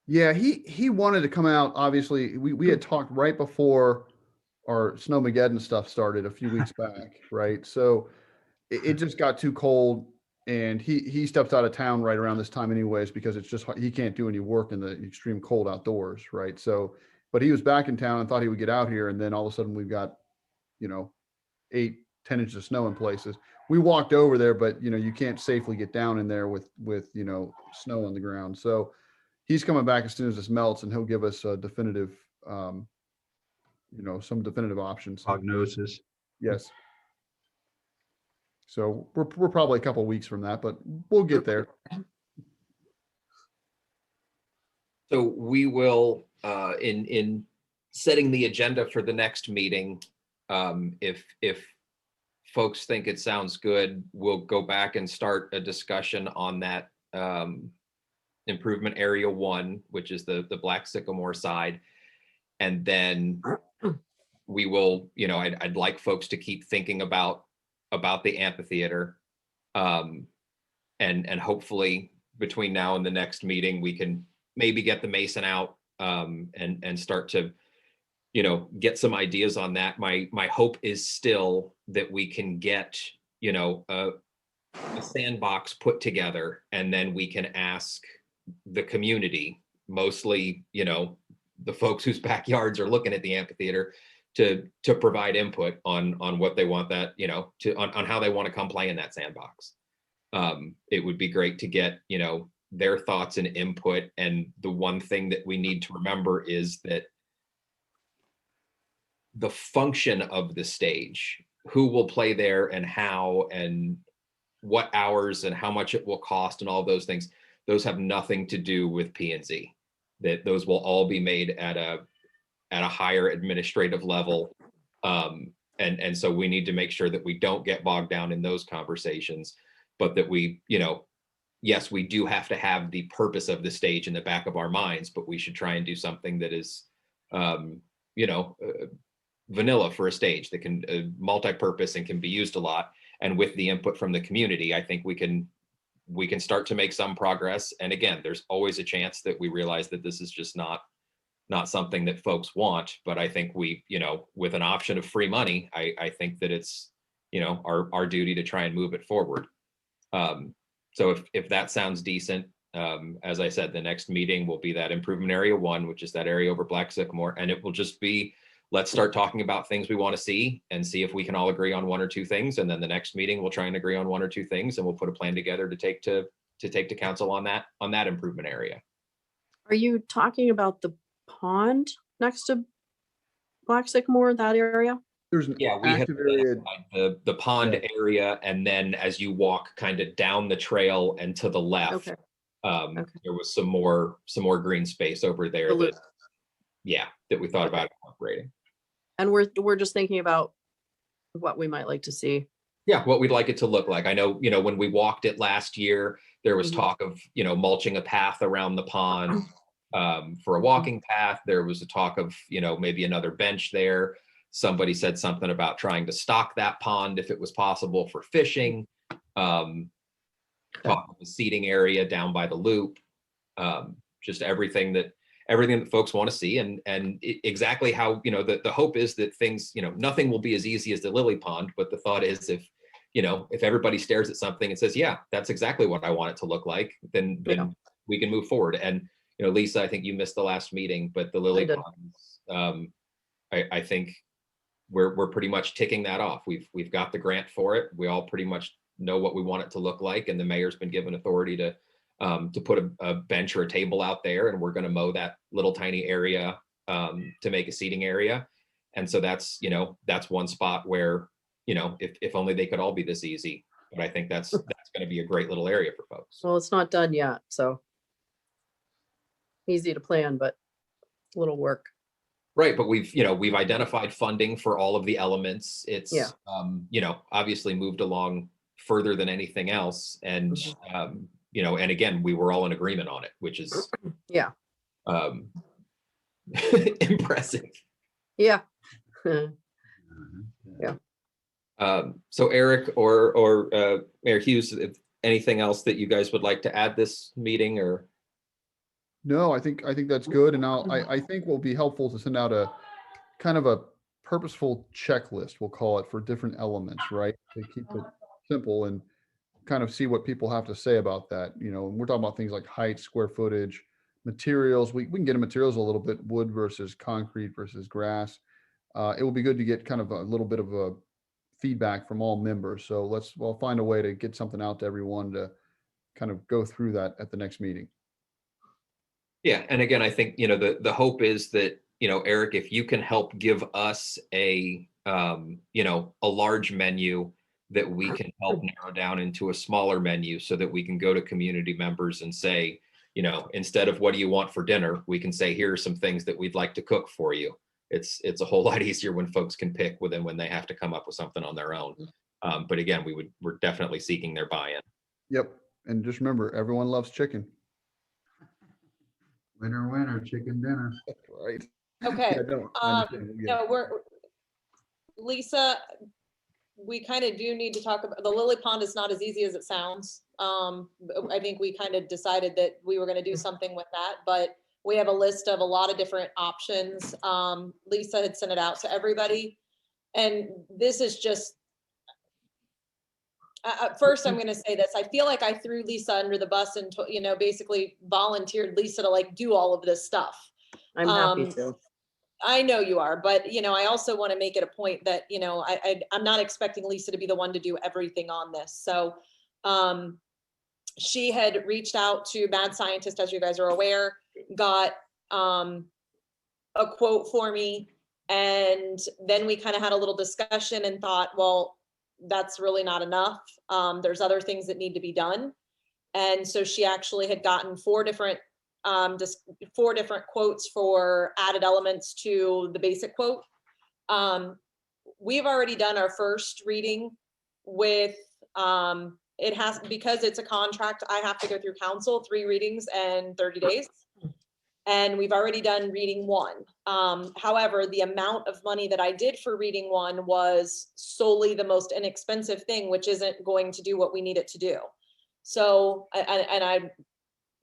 Yeah, he wanted to come out, obviously, we had talked right before our Snowmageddon stuff started a few weeks back, right? So it just got too cold and he steps out of town right around this time anyways, because it's just, he can't do any work in the extreme cold outdoors, right? So, but he was back in town and thought he would get out here and then all of a sudden we've got, you know, 8-10 inches of snow in places. We walked over there, but you know, you can't safely get down in there with, you know, snow on the ground. So he's coming back as soon as this melts and he'll give us a definitive, you know, some definitive options. Prognosis. Yes. So we're probably a couple of weeks from that, but we'll get there. So we will in setting the agenda for the next meeting, if folks think it sounds good, we'll go back and start a discussion on that improvement area 1, which is the Black Sycamore side. And then we will, I'd like folks to keep thinking about the amphitheater. And hopefully between now and the next meeting, we can maybe get the Mason out and start to, get some ideas on that. My hope is still that we can get, a sandbox put together, and then we can ask the community, mostly, the folks whose backyards are looking at the amphitheater, to provide input on what they want that, on how they want to come play in that sandbox. It would be great to get, their thoughts and input. And the one thing that we need to remember is that the function of the stage, who will play there and how, and what hours and how much it will cost and all those things, those have nothing to do with P&Z. That those will all be made at a higher administrative level. And so we need to make sure that we don't get bogged down in those conversations, but that we, yes, we do have to have the purpose of the stage in the back of our minds, but we should try and do something that is, vanilla for a stage that can multi-purpose and can be used a lot. And with the input from the community, I think we can start to make some progress. And again, there's always a chance that we realize that this is just not something that folks want. But I think we, with an option of free money, I think that it's, our duty to try and move it forward. So if that sounds decent, as I said, the next meeting will be that improvement area 1, which is that area over Black Sycamore. And it will just be, let's start talking about things we want to see and see if we can all agree on 1 or 2 things. And then the next meeting, we'll try and agree on 1 or 2 things, and we'll put a plan together to take to council on that improvement area. Are you talking about the pond next to Black Sycamore, that area? There's an We had active area. the pond area, and then as you walk kind of down the trail and to the left, Okay. there was some more green space over there that we thought about incorporating. And we're just thinking about what we might like to see. Yeah, what we'd like it to look like. I know, when we walked it last year, there was Mhm. talk of, mulching a path around the pond for a walking path. There was a talk of, maybe another bench there. Somebody said something about trying to stock that pond if it was possible for fishing. Talk of the seating area down by the loop. Just everything that folks want to see, and exactly how, the hope is that things, nothing will be as easy as the lily pond, but the thought is if everybody stares at something and says, yeah, that's exactly what I want it to look like, then we can move forward. And, Lisa, I think you missed the last meeting, but the lily ponds, I think we're pretty much ticking that off. We've got the grant for it. We all pretty much know what we want it to look like. And the mayor's been given authority to put a bench or a table out there, and we're going to mow that little tiny area to make a seating area. And so that's one spot where, if only they could all be this easy, but I think that's going to be a great little area for folks. Well, it's not done yet, so easy to plan, but a little work. Right, but we've identified funding for all of the elements. It's, obviously moved along further than anything else. And, and again, we were all in agreement on it, which is impressive. Yeah. So Eric or Mayor Hughes, if anything else that you guys would like to add this meeting, or? No, I think that's good. And I think will be helpful to send out a kind of a purposeful checklist, we'll call it, for different elements, right? To keep it simple and kind of see what people have to say about that. We're talking about things like height, square footage, materials. We can get into materials a little bit, wood versus concrete versus grass. It will be good to get kind of a little bit of a feedback from all members. So we'll find a way to get something out to everyone to kind of go through that at the next meeting. Yeah, and again, I think, the hope is that, Eric, if you can help give us a large menu that we can help narrow down into a smaller menu so that we can go to community members and say, you know, instead of what do you want for dinner, we can say, here are some things that we'd like to cook for you. It's a whole lot easier when folks can pick within when they have to come up with something on their own. But again, we're definitely seeking their buy-in. Yep. And just remember, everyone loves chicken. Winner, winner, chicken dinner. Right. Okay. Yeah, no, I understand. Yeah. No, Lisa, we kind of do need to talk about, the lily pond is not as easy as it sounds. I think we kind of decided that we were going to do something with that, but we have a list of a lot of different options. Lisa had sent it out to everybody. And this is just, first I'm going to say this. I feel like I threw Lisa under the bus and, you know, basically volunteered Lisa to like do all of this stuff. I'm happy to. I know you are, but you know, I also want to make it a point that, you know, I'm not expecting Lisa to be the one to do everything on this. So she had reached out to Mad Scientist, as you guys are aware, got a quote for me. And then we kind of had a little discussion and thought, well, that's really not enough. There's other things that need to be done. And so she actually had gotten four different quotes for added elements to the basic quote. We've already done our first reading with, because it's a contract, I have to go through council, 3 readings and 30 days. And we've already done reading 1. However, the amount of money that I did for reading 1 was solely the most inexpensive thing, which isn't going to do what we need it to do. So,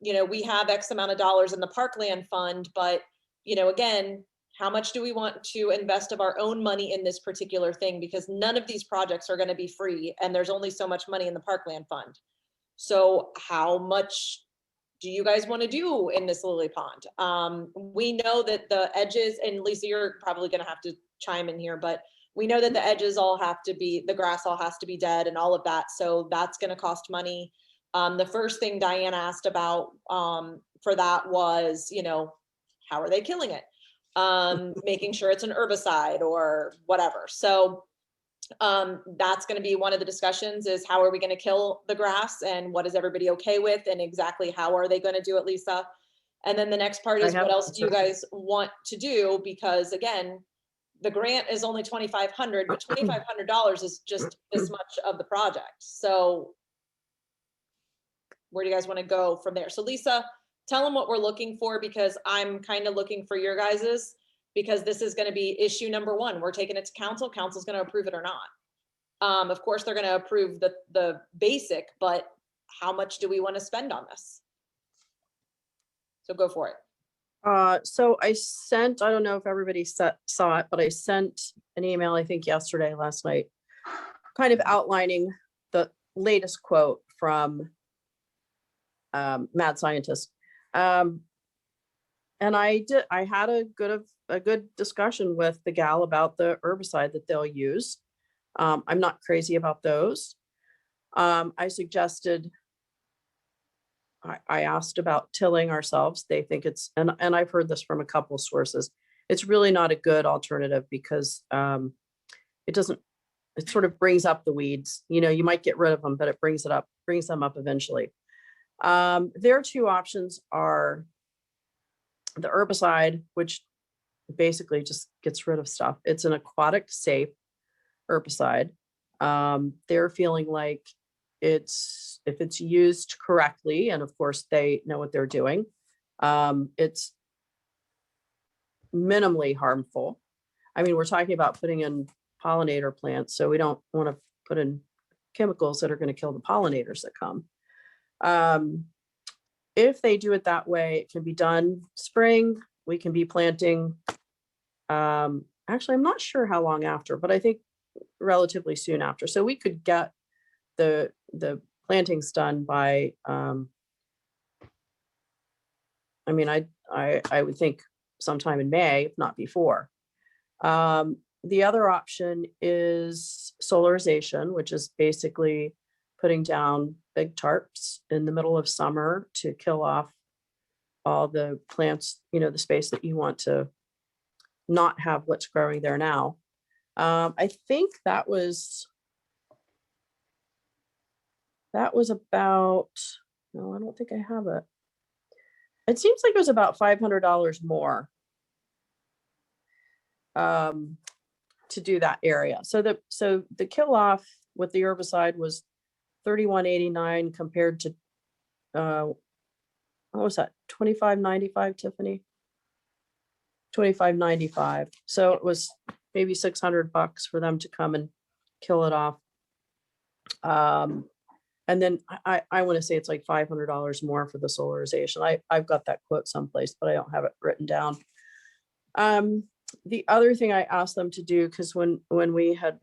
you know, we have X amount of dollars in the Parkland Fund, but, you know, again, how much do we want to invest of our own money in this particular thing? Because none of these projects are going to be free, and there's only so much money in the Parkland Fund. So how much do you guys want to do in this lily pond? We know that the edges, and Lisa, you're probably going to have to chime in here, but we know that the edges all have to be, the grass all has to be dead and all of that. So that's going to cost money. The first thing Diane asked about for that was, you know, how are they killing it? Making sure it's an herbicide or whatever. So that's going to be one of the discussions, is how are we going to kill the grass and what is everybody okay with, and exactly how are they going to do it, Lisa? And then the next part is, what else do you guys want to do? Because again, the grant is only $2,500, but $2,500 is just this much of the project. So where do you guys want to go from there? So Lisa, tell them what we're looking for, because I'm kind of looking for your guys's, because this is going to be issue number 1. We're taking it to council. Council's going to approve it or not. Of course, they're going to approve the basic, but how much do we want to spend on this? So go for it. So I sent, I don't know if everybody saw it, but I sent an email, I think last night, kind of outlining the latest quote from Mad Scientist. And I had a good discussion with the gal about the herbicide that they'll use. I'm not crazy about those. I suggested, I asked about tilling ourselves. They think it's, and I've heard this from a couple sources, it's really not a good alternative, because it sort of brings up the weeds. You know, you might get rid of them, but it brings them up eventually. Their 2 options are the herbicide, which basically just gets rid of stuff. It's an aquatic safe herbicide. They're feeling like if it's used correctly, and of course they know what they're doing, it's minimally harmful. I mean, we're talking about putting in pollinator plants, so we don't want to put in chemicals that are going to kill the pollinators that come. If they do it that way, it can be done spring. We can be planting. Actually, I'm not sure how long after, but I think relatively soon after. So we could get the plantings done by, I mean, I would think sometime in May, if not before. The other option is solarization, which is basically putting down big tarps in the middle of summer to kill off all the plants, you know, the space that you want to not have what's growing there now. I think that was about, no, I don't think I have it. it seems like it was about $500 more to do that area. So the kill off with the herbicide was $31.89 compared to what was that, $25.95, Tiffany? $25.95. So it was maybe $600 for them to come and kill it off. And then I want to say it's like $500 more for the solarization. I've got that quote someplace, but I don't have it written down. The other thing I asked them to do, because when we had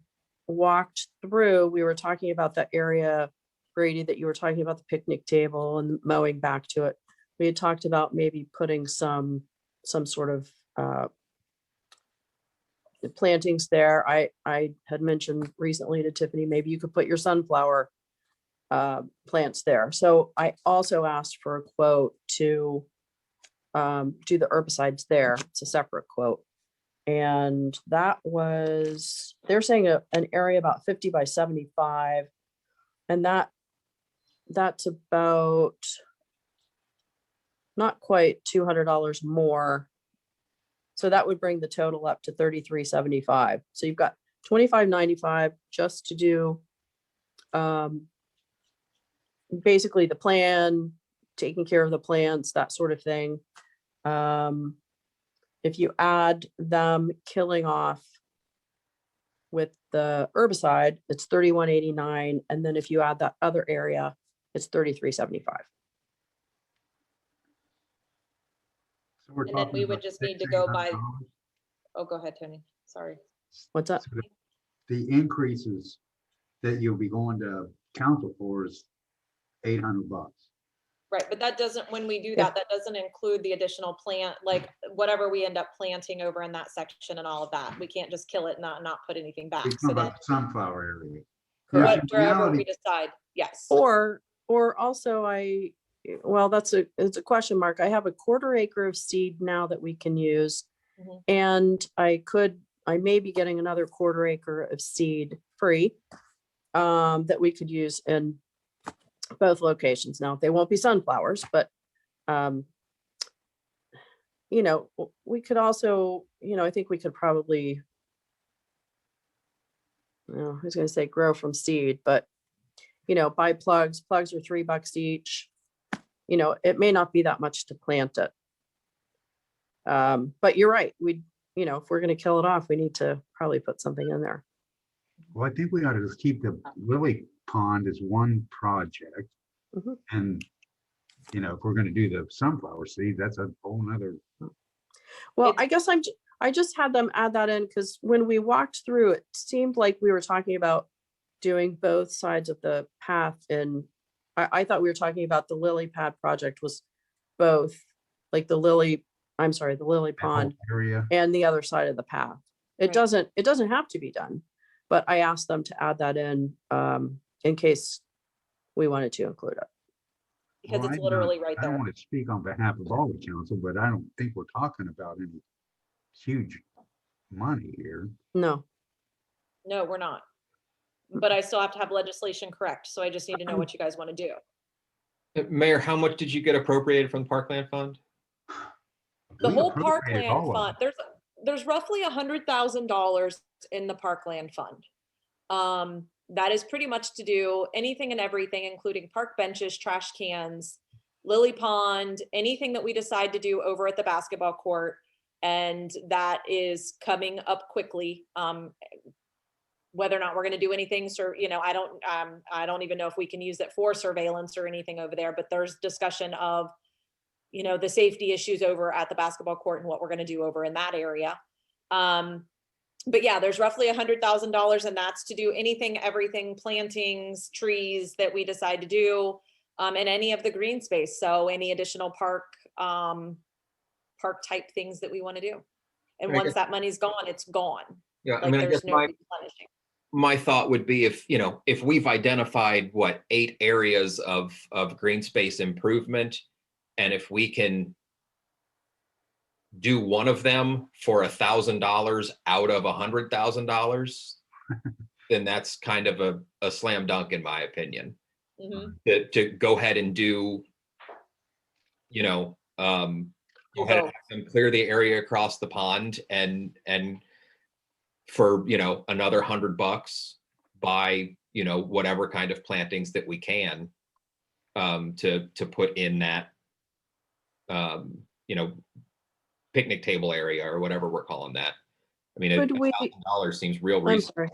walked through, we were talking about that area, Brady, that you were talking about the picnic table and mowing back to it. We had talked about maybe putting some sort of plantings there. I had mentioned recently to Tiffany, maybe you could put your sunflower plants there. So I also asked for a quote to do the herbicides there. It's a separate quote. And that was, they're saying an area about 50 by 75. And that's about not quite $200 more. So that would bring the total up to $33.75. So you've got $25.95 just to do basically the plan, taking care of the plants, that sort of thing. If you add them killing off with the herbicide, it's $31.89. And then if you add that other area, it's $33.75. So we're And then talking we would about just need to go by, $600. oh, go ahead, Tony. Sorry. What's that? So the increases that you'll be going to council for is $800. Right, but that doesn't, when we do Yeah. that doesn't include the additional plant, like whatever we end up planting over in that section and all of that. We can't just kill it and not put anything back. You're So talking then about the sunflower area. Correct. In wherever we reality, decide, yes. Or also well, it's a question mark. I have a 1/4 acre of seed now that we can use. Mhm. And I may be getting another 1/4 acre of seed free that we could use in both locations. Now, they won't be sunflowers, but we could also, I think we could probably, I was going to say grow from seed, but buy plugs. Plugs are $3 each. It may not be that much to plant it. But you're right. If we're going to kill it off, we need to probably put something in there. well, I think we ought to just keep the lily pond as one project. Mhm. And, if we're going to do the sunflower seed, that's a whole nother. Well, I guess I just had them add that in because when we walked through, it seemed like we were talking about doing both sides of the path. And I thought we were talking about the lily pad project was both like the lily pond Area. and the other side of the path. It Right. doesn't have to be done, but I asked them to add that in case we wanted to include it. Because Well, it's literally right I don't there. want to speak on behalf of all the council, but I don't think we're talking about any huge money here. No, No, we're not. But I still have to have legislation correct. So I just need to know what you guys want to do. Mayor, how much did you get appropriated from the Parkland Fund? The We whole appropriated Parkland all of fund, there's roughly $100,000 in the Parkland fund. That is pretty much to do anything and everything, including park benches, trash cans, lily pond, anything that we decide to do over at the basketball court. And that is coming up quickly. Whether or not we're going to do anything, I don't even know if we can use it for surveillance or anything over there, but there's discussion of, the safety issues over at the basketball court and what we're going to do over in that area. But yeah, there's roughly $100,000 and that's to do anything, everything, plantings, trees that we decide to do, and any of the green space. So any additional park type things that we want to do. And I once guess- that money's gone, it's gone. Yeah, Like I there's guess no my replenishing. my thought would be if we've identified 8 areas of green space improvement, and if we can do one of them for $1,000 out of $100,000, then that's kind of a slam dunk in my opinion. Mhm. To go ahead and do Go ahead and have them clear the area across the pond and for, another $100 buy, whatever kind of plantings that we can to put in that, picnic table area or whatever we're calling that. I mean, Could we- $1,000 seems real I'm reasonable. sorry.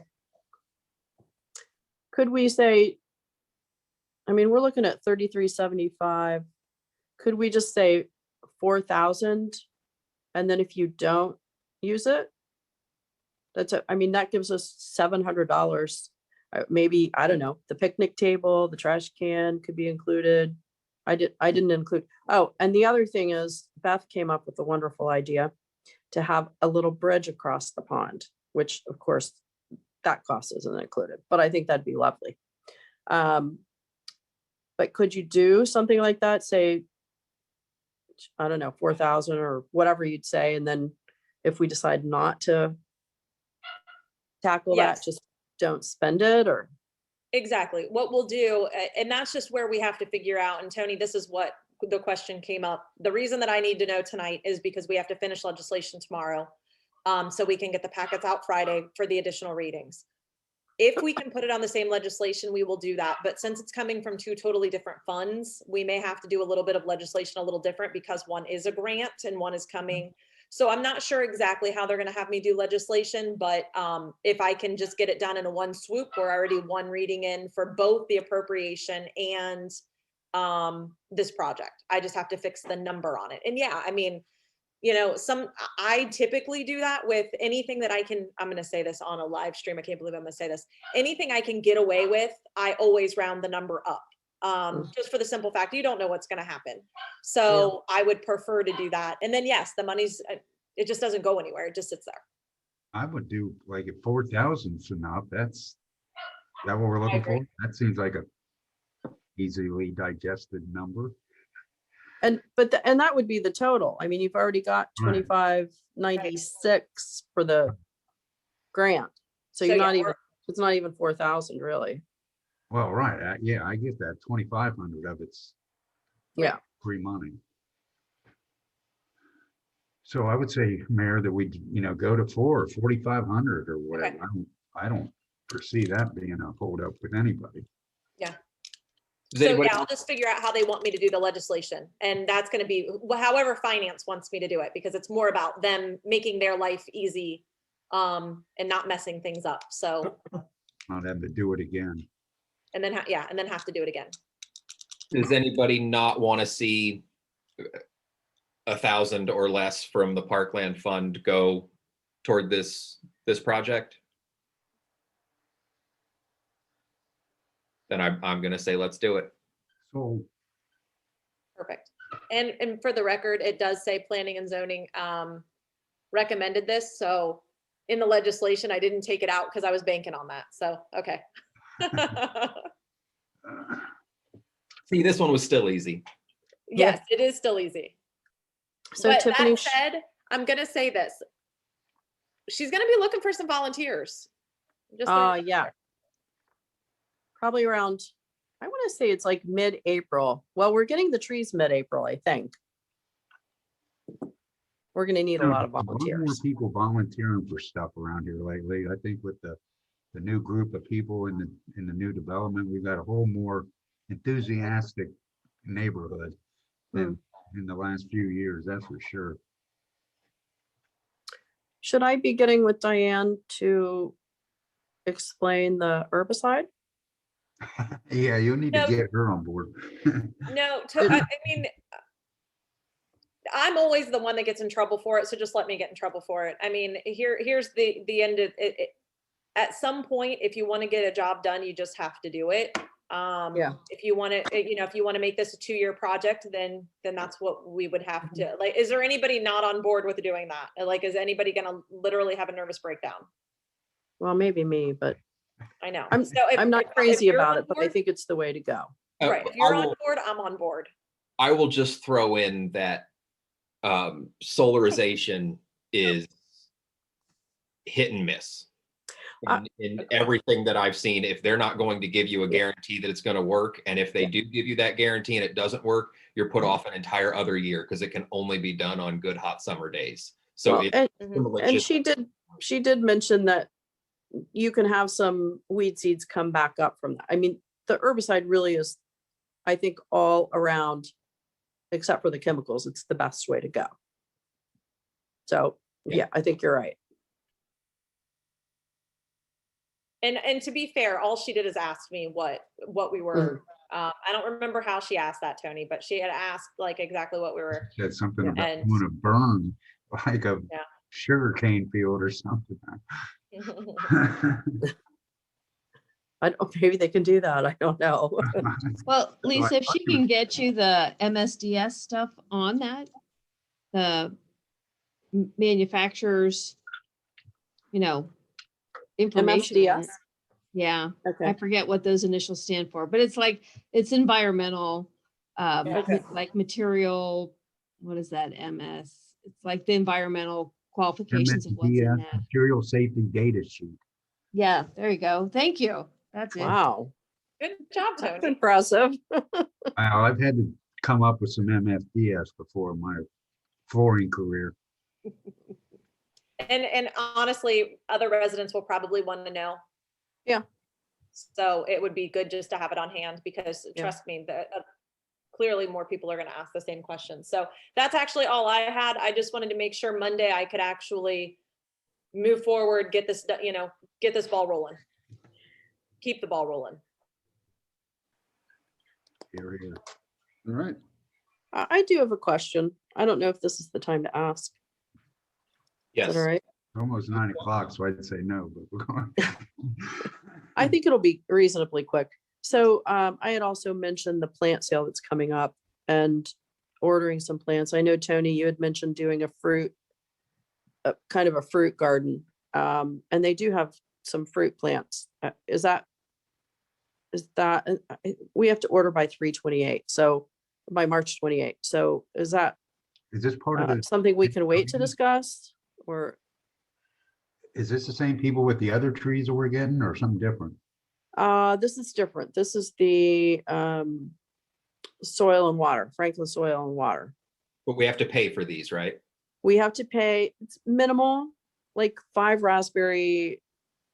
Could we say, I mean, we're looking at 3375. Could we just say 4,000? And then if you don't use it, that gives us $700. Maybe, I don't know, the picnic table, the trash can could be included. I didn't include, oh, and the other thing is Beth came up with a wonderful idea to have a little bridge across the pond, which of course that cost isn't included, but I think that'd be lovely. But could you do something like that? Say, I don't know, 4,000 or whatever you'd say. And then if we decide not to tackle Yes. that, just don't spend it, or? Exactly. What we'll do, and that's just where we have to figure out, and Tony, this is what the question came up. The reason that I need to know tonight is because we have to finish legislation tomorrow. So we can get the packets out Friday for the additional readings. If we can put it on the same legislation, we will do that. But since it's coming from two totally different funds, we may have to do a little bit of legislation a little different because one is a grant and one is coming. So I'm not sure exactly how they're going to have me do legislation, but if I can just get it done in a one swoop, we're already one reading in for both the appropriation and this project. I just have to fix the number on it. And yeah, I mean, I typically do that with anything that I can, I'm going to say this on a live stream. I can't believe I'm going to say this. Anything I can get away with, I always round the number up. Just for the simple fact, you don't know what's going to happen. So I would prefer to do that. And then, yes, the money's, it just doesn't go anywhere. It just sits there. I would do like if 4,000 is enough. Is that what we're looking for? That seems like a easily digested number. And that would be the total. I mean, you've already got Right. 2,596 for the grant. So you're not even, it's not even 4,000 really. Well, right. Yeah, I get that. 2,500 of it's free money. So I would say, Mayor, that we, go to 4,500 or whatever. Okay. I don't foresee that being a holdup with anybody. Yeah. Does So anybody yeah, I'll just figure out how they want me to do the legislation. And that's going to be however finance wants me to do it, because it's more about them making their life easy and not messing things up. So, Not have to do it again. and then have to do it again. Does anybody not want to see 1,000 or less from the Parkland Fund go toward this project? Then I'm going to say, let's do it. So Perfect. And for the record, it does say planning and zoning recommended this. So in the legislation, I didn't take it out because I was banking on that. So, okay. See, this one was still easy. Yes, it is still easy. So But Tiffany, that said, I'm going to say this. She's going to be looking for some volunteers. Just throwing it out yeah. there. Probably around, I want to say it's like mid-April. Well, we're getting the trees mid-April, I think. We're going to need a lot of more volunteers. people volunteering for stuff around here lately. I think with the new group of people in the new development, we've got a whole more enthusiastic neighborhood than in the last few years, that's for sure. Should I be getting with Diane to explain the herbicide? Yeah, you'll need to No. get her on board. No, I mean, I'm always the one that gets in trouble for it, so just let me get in trouble for it. I mean, here's the end of it. At some point, if you want to get a job done, you just have to do it. If you want to, if you want to make this a 2-year project, then that's what we would have to, like, is there anybody not on board with doing that? Like, is anybody going to literally have a nervous breakdown? Well, maybe me, but I know. I'm So if- not if crazy you're about on it, but I board- think it's the way to go. Right. If you're on board, I'm on board. I will just throw in that solarization is hit and miss. in everything that I've seen, if they're not going to give you a guarantee that it's going to work, and if they do give you that guarantee and it doesn't work, you're put off an entire other year because it can only be done on good hot summer days. So Well, it's and she did mention that you can have some weed seeds come back up from that. I mean, the herbicide really is, I think, all around, except for the chemicals, it's the best way to go. So, yeah, I think you're right. And to be fair, all she did is ask me what we were, I don't remember how she asked that, Tony, but she had asked like exactly what we were. Said something about And- want to burn like a Yeah. sugarcane field or something. I don't, maybe they can do that. I don't know. Well, I Lisa, if she thought you can get you the MSDS stuff on that, the manufacturers, information. on MSDS? it. Yeah, I Okay. forget what those initials stand for, but it's environmental, Okay. like material, what is that, MS? It's like the environmental qualifications of what's in MSDS that. Material Safety Data Sheet. Yeah, there you go. Thank you. That's it. Wow. Good job, That's Tony. impressive. I've had to come up with some MFDS before my flooring career. And honestly, other residents will probably want to know. Yeah. So it would be good just to have it on hand because Yeah. trust me, that clearly more people are going to ask the same questions. So that's actually all I had. I just wanted to make sure Monday I could actually move forward, get this, get this ball rolling. Keep the ball rolling. Here, here. All right. I do have a question. I don't know if this is the time to ask. Is yes. that all right? Almost 9 o'clock, so I'd say no, but we're going. I think it'll be reasonably quick. So I had also mentioned the plant sale that's coming up and ordering some plants. I know, Tony, you had mentioned doing a kind of a fruit garden. And they do have some fruit plants. We have to order by 3/28, so by March 28. So is that Is this part of the, something we can wait to discuss? Or is this the same people with the other trees that we're getting or something different? this is different. This is the soil and water, Franklin Soil and Water. But we have to pay for these, right? We have to pay, it's minimal, like 5 raspberry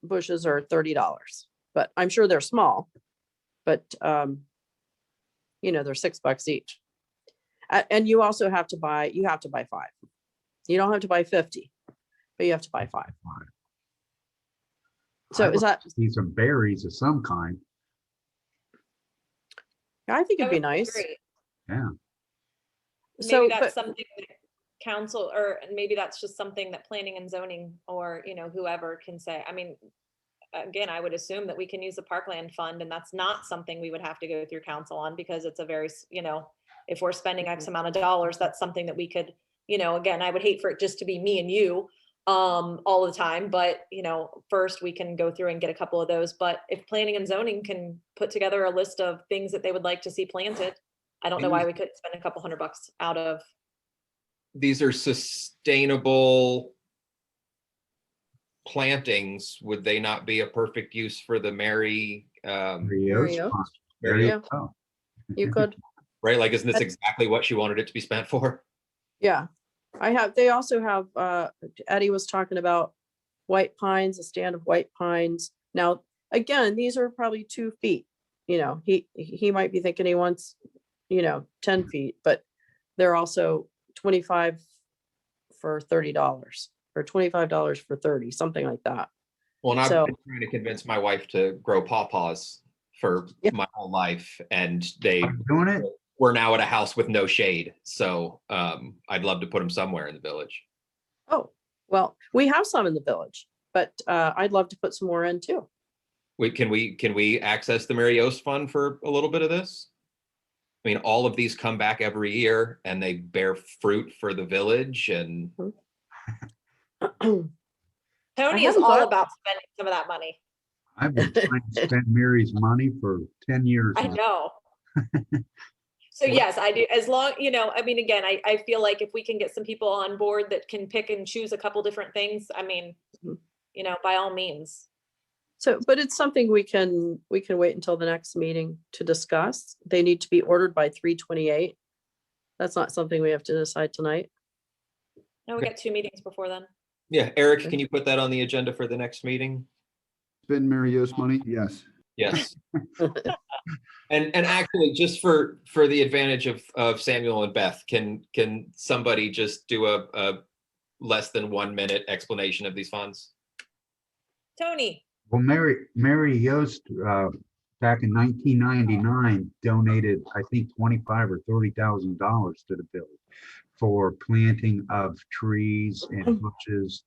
bushes are $30, but I'm sure they're small. But they're $6 each. And you also have to buy 5. You don't have to buy 50, but you have to buy 5. So I'd is like that, to see some berries of some kind. I think I it'd be would nice. agree. Yeah. So, Maybe that's but something that council, or maybe that's just something that planning and zoning or, whoever can say. I mean, again, I would assume that we can use the parkland fund and that's not something we would have to go through council on because it's a very, if we're spending X amount of dollars, that's something that we could, again, I would hate for it just to be me and you all the time, but first we can go through and get a couple of those. But if planning and zoning can put together a list of things that they would like to see planted, I don't know why we couldn't spend a couple $100 out of. These are sustainable plantings. Would they not be a perfect use for the Mary? Berry oaks, Oaks. Berry Yeah. oaks, oh. you could, Right? Like, isn't this That's- exactly what she wanted it to be spent for? yeah. They also have, Eddie was talking about white pines, a stand of white pines. Now, again, these are probably 2 feet, he might be thinking he wants, 10 feet, but they're also 25 for $30 or $25 for 30, something like that. Well, and I've So- been trying to convince my wife to grow pawpaws for Yeah. my whole life, and Are you doing it? we're now at a house with no shade. So I'd love to put them somewhere in the village. Oh, well, we have some in the village, but I'd love to put some more in too. Can we access the Mary Yost Fund for a little bit of this? I mean, all of these come back every year and they bear fruit for the village, and Tony is haven't all thought- about spending some of that money. I've been trying to spend Mary's money for 10 years I now. know. So yes, I do. As long, I mean, again, I feel like if we can get some people on board that can pick and choose a couple different things, I mean, Mhm. by all means. So, but it's something we can wait until the next meeting to discuss. They need to be ordered by 3/28. That's not something we have to decide tonight. No, we got 2 meetings before then. Yeah, Eric, Okay. can you put that on the agenda for the next meeting? Spend Mary Yost money? Yes. Yes. And actually, just for the advantage of Samuel and Beth, can somebody just do a less than 1 minute explanation of these funds? Tony, Well, Mary Yost, back in 1999 donated, I think, $25,000 or $30,000 to the village for planting of trees and bushes,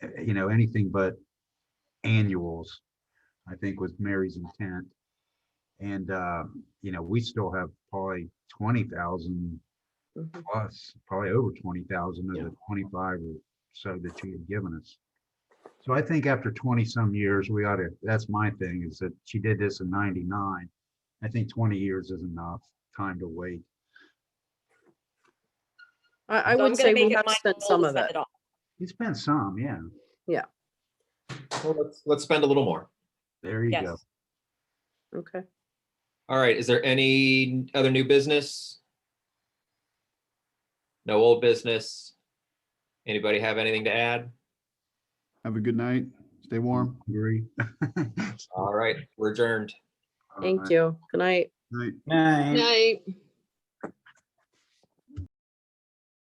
anything but annuals, I think was Mary's intent. And, we still have probably 20,000 Mhm. plus, probably over 20,000 of the 25 or so that she had given us. So I think after 20 some years, we ought to, that's my thing, is that she did this in 99. I think 20 years is enough time to wait. I so I'm would gonna say make we it have my spent goal some to of spend it. it all. You spent some, yeah. Well, let's spend a little more. There you go. Yes. Okay. All right, is there any other new business? No old business? Anybody have anything to add? Have a good night. Stay warm. Agree. All right, we're adjourned. Thank you. Good night. Night. Night. Night.